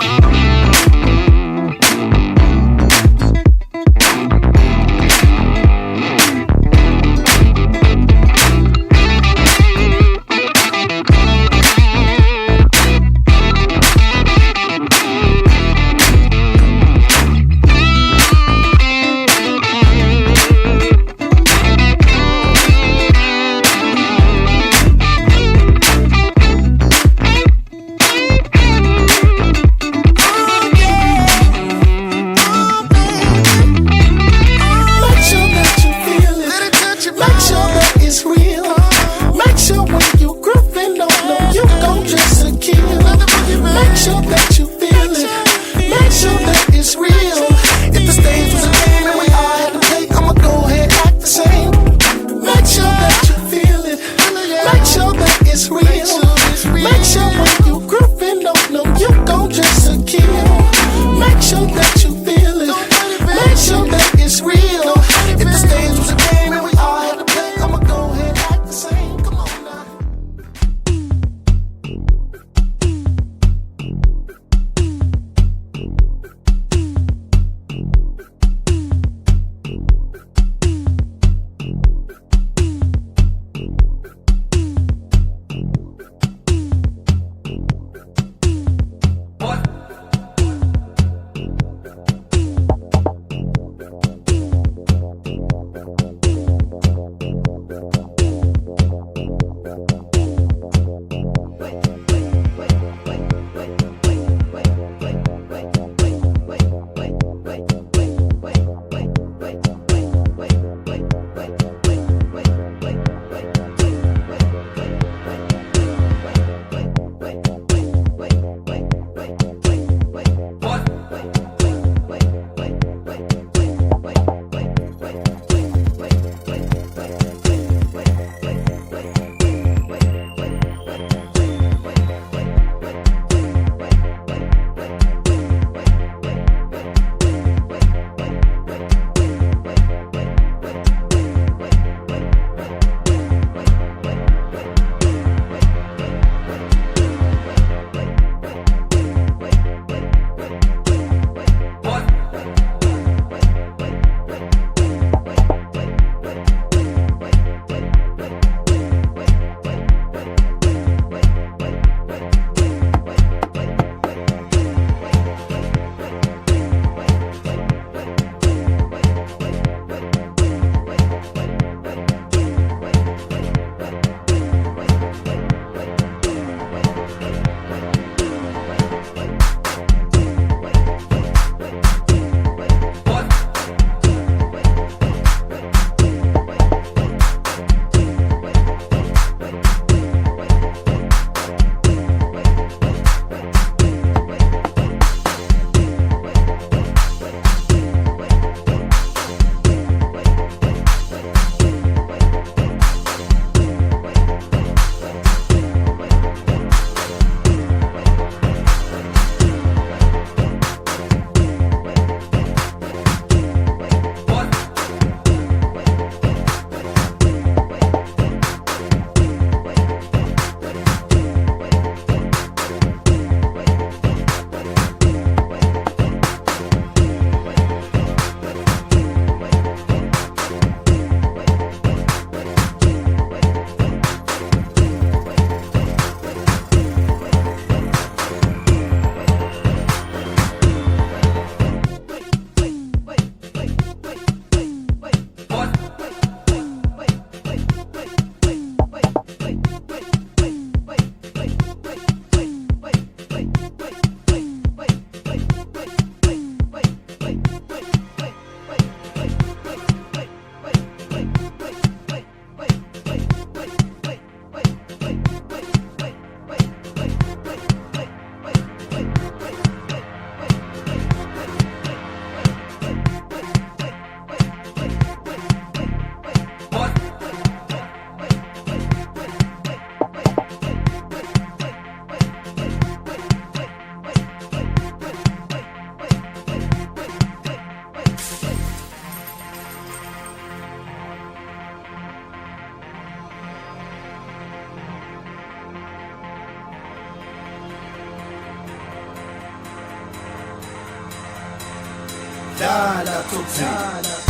Dala Toxic.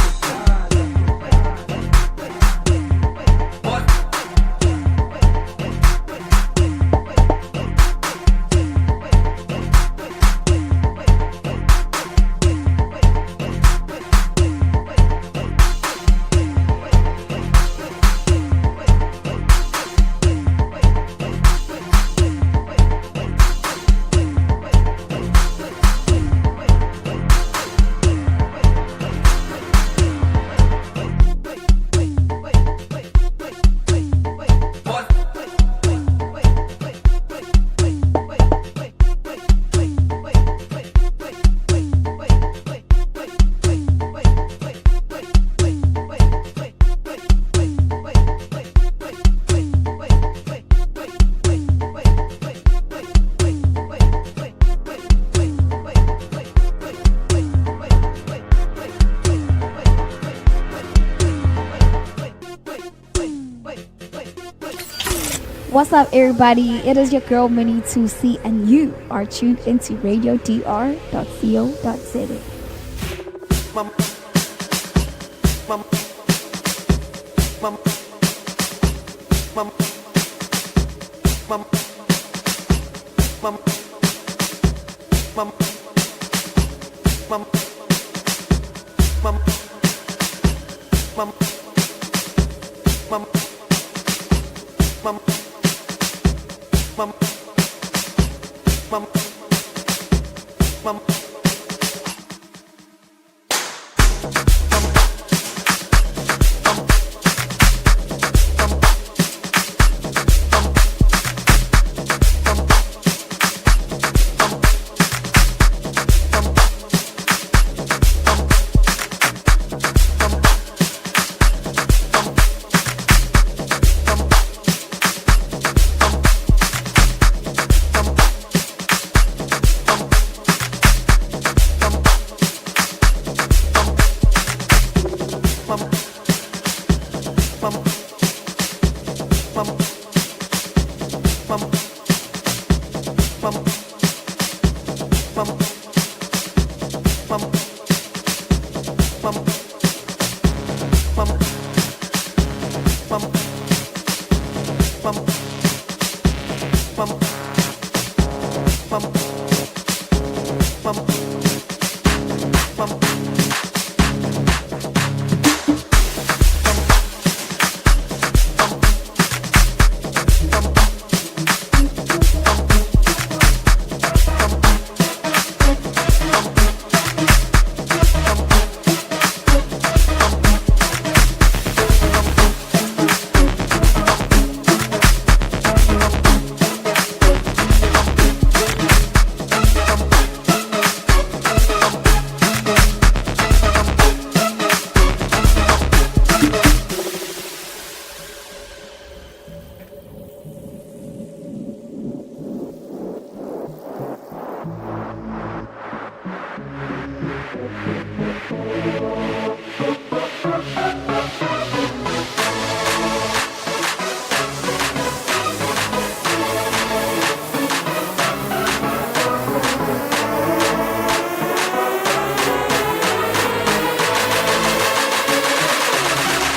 What's up, everybody? It is your girl Minnie 2C, and you are tuned into radiodr.co.za.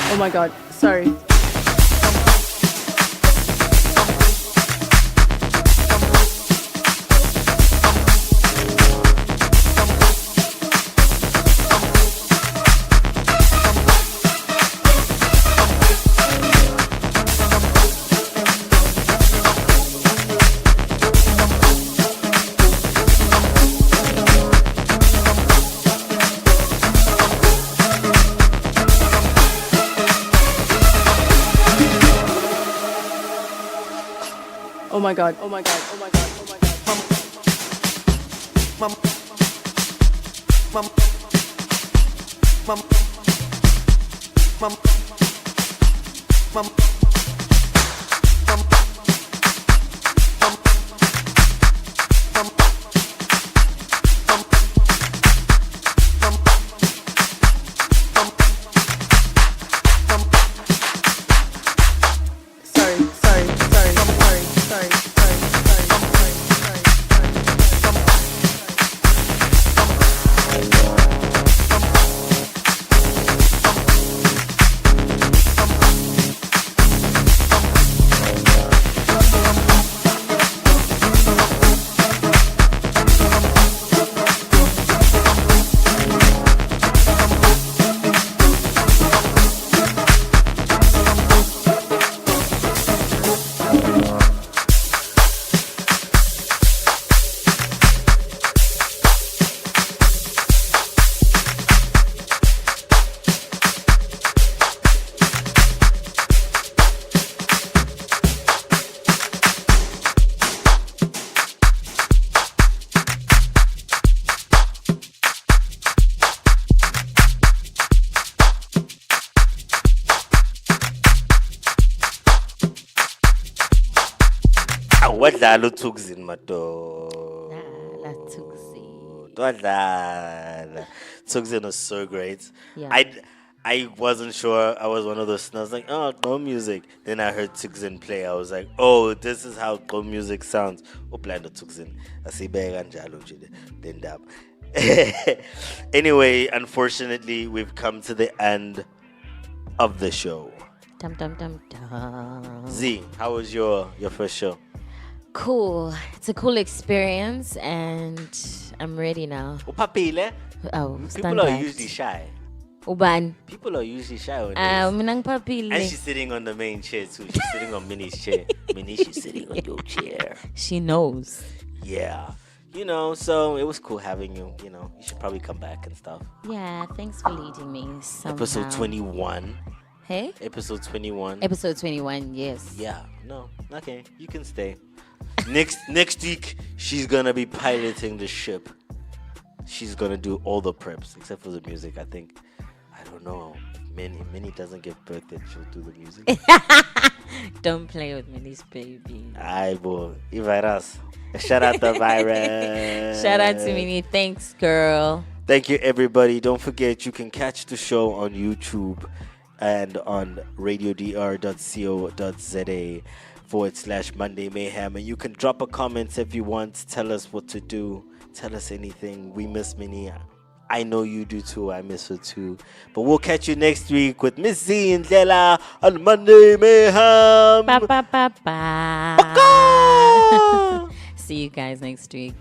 Oh my god, sorry. Oh my god, oh my god, oh my god, oh my god. Wadlala uThukzin mato. Wadlala. Thukzin was so great. Yeah. I wasn't sure. I was one of those. And I was like, oh, Go music. Then I heard Thukzin play. I was like, oh, this is how Go music sounds. Uplanda Thukzin. Asibeka njalo nje. Then dab. Anyway, unfortunately, we've come to the end of the show. Dum dum dum dum. Z, how was your first show? Cool. It's a cool experience, and I'm ready now. Upapile? Oh, people are usually shy. Uban. People are usually shy when minang papile. And she's sitting on the main chair too. She's sitting on Minnie's chair. Minnie, she's sitting on your chair. She knows. Yeah. You know, so it was cool having you. You know, you should probably come back and stuff. Yeah, thanks for leading me. Somehow. Episode 21. Hey? Episode 21. Episode 21, yes. Yeah, no, okay, you can stay. Next week, she's gonna be piloting the ship. She's gonna do all the preps except for the music. I think, I don't know. Minnie doesn't give birth that she'll do the music. Don't play with Minnie's baby. Aye, boy. Virus. Shout out the virus. Shout out to Minnie. Thanks, girl. Thank you, everybody. Don't forget, you can catch the show on YouTube and on radiodr.co.za/Monday Mayhem. And you can drop a comment if you want. Tell us what to do. Tell us anything. We miss Minnie. I know you do too. I miss her too. But we'll catch you next week with Miss Z and Della on Monday Mayhem. Ba, ba, ba, ba. See you guys next week.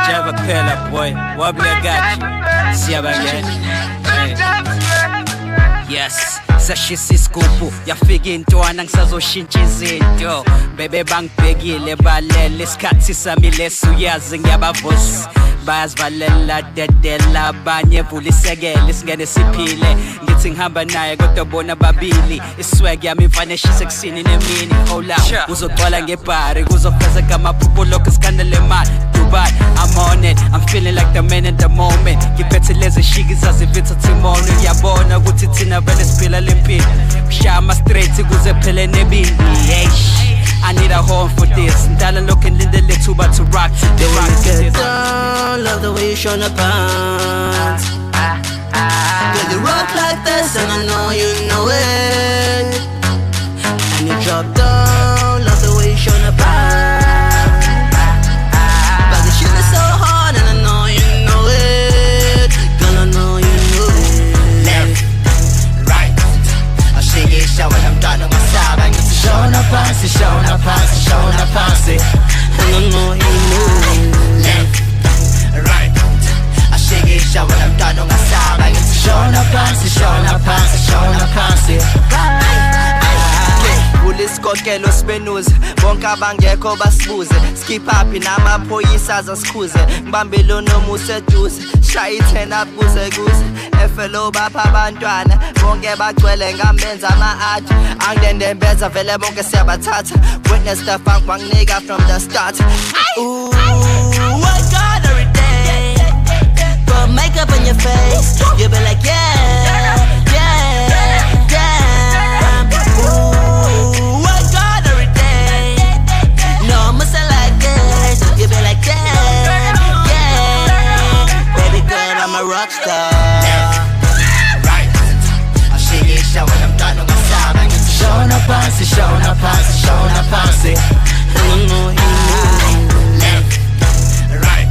Java Pella boy, wobbly got yes, sashisa isigubhu yafika intwana ngisazoshintsha izinto bebe bangibhekile balele isikhathi sami lesuyazi ngiyabavusa bayazivalela dedela abanye vula isekele isingene siphile ngithi ngihamba naye kodwa bona babili iswag yami imfaneshise kusini nemini hola uzogcwala ngebhari kuzofezeka amaphupho lokho isikhandele mali Dubai I'm on it I'm feeling like the man in the moment ngiphethe lezi shiki zazivitha timono ngiyabona ukuthi thina vele siphila lempilo kushama straight kuze phele nebili I need a home for this. Ndala looking in the little but to rock. The rock get down, love the way you show the pants. Girl, you rock like this and I know you know it. And you drop down, love the way you show the pants. But the shit is so hard and I know you know it. Girl, I know you know it. Left, right, I shake it, show when I'm done on my side. I get to show the pants. Shona passe, and I know you know. Left, right, I shake it, show when I'm done on my side. I get to Shona passe. Ulisikokelo sibenuze bonke abangekho basibuze skip up inamaphoyisa azasikhuze ngibambele nomusa eduze shaya i-10 up kuze efelo bapha abantwana bonke bagcwele ngambenza ama-art angidendembeza vele bonke siyabathatha witness the funk banginika from the start. Ooh, I got every day put makeup on your face you be like yeah ooh, I got every day no I must like this you be like yeah baby girl I'm a rock star. When I'm done on my side, I get to Shona passe. I know you know. Left, right,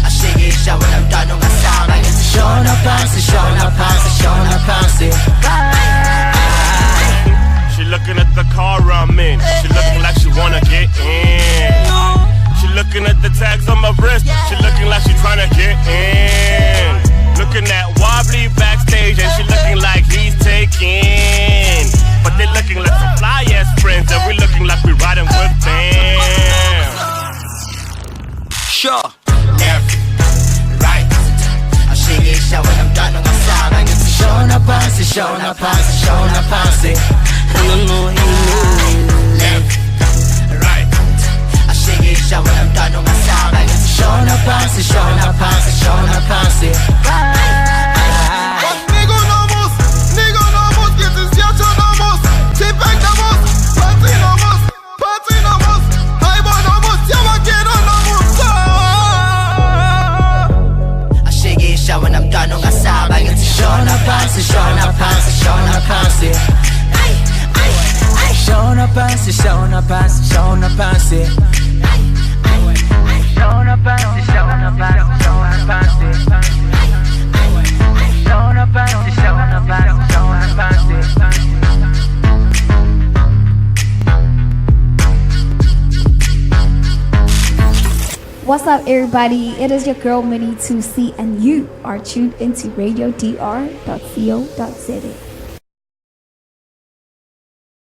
I shake it show when I'm done on my side, I get to Shona passe. She looking at the car I'm in. She looking like she wanna get in. She looking at the tags on my wrist. She looking like she tryna get in. Looking at wobbly backstage and she looking like he's taking. But they looking like some fly ass friends and we looking like we riding with them. Sure. Left, right, I shake it show when I'm done on my side. I get to Shona passe. And I know you know. Left, right, I shake it show when I'm done on pants, shona pants, shona pants. Shona pants, shona pants, shona pants. Shona pants, shona pants, shona pants. What's up, everybody? It is your girl Minnie 2C, and you are tuned into RadioDR.co.za.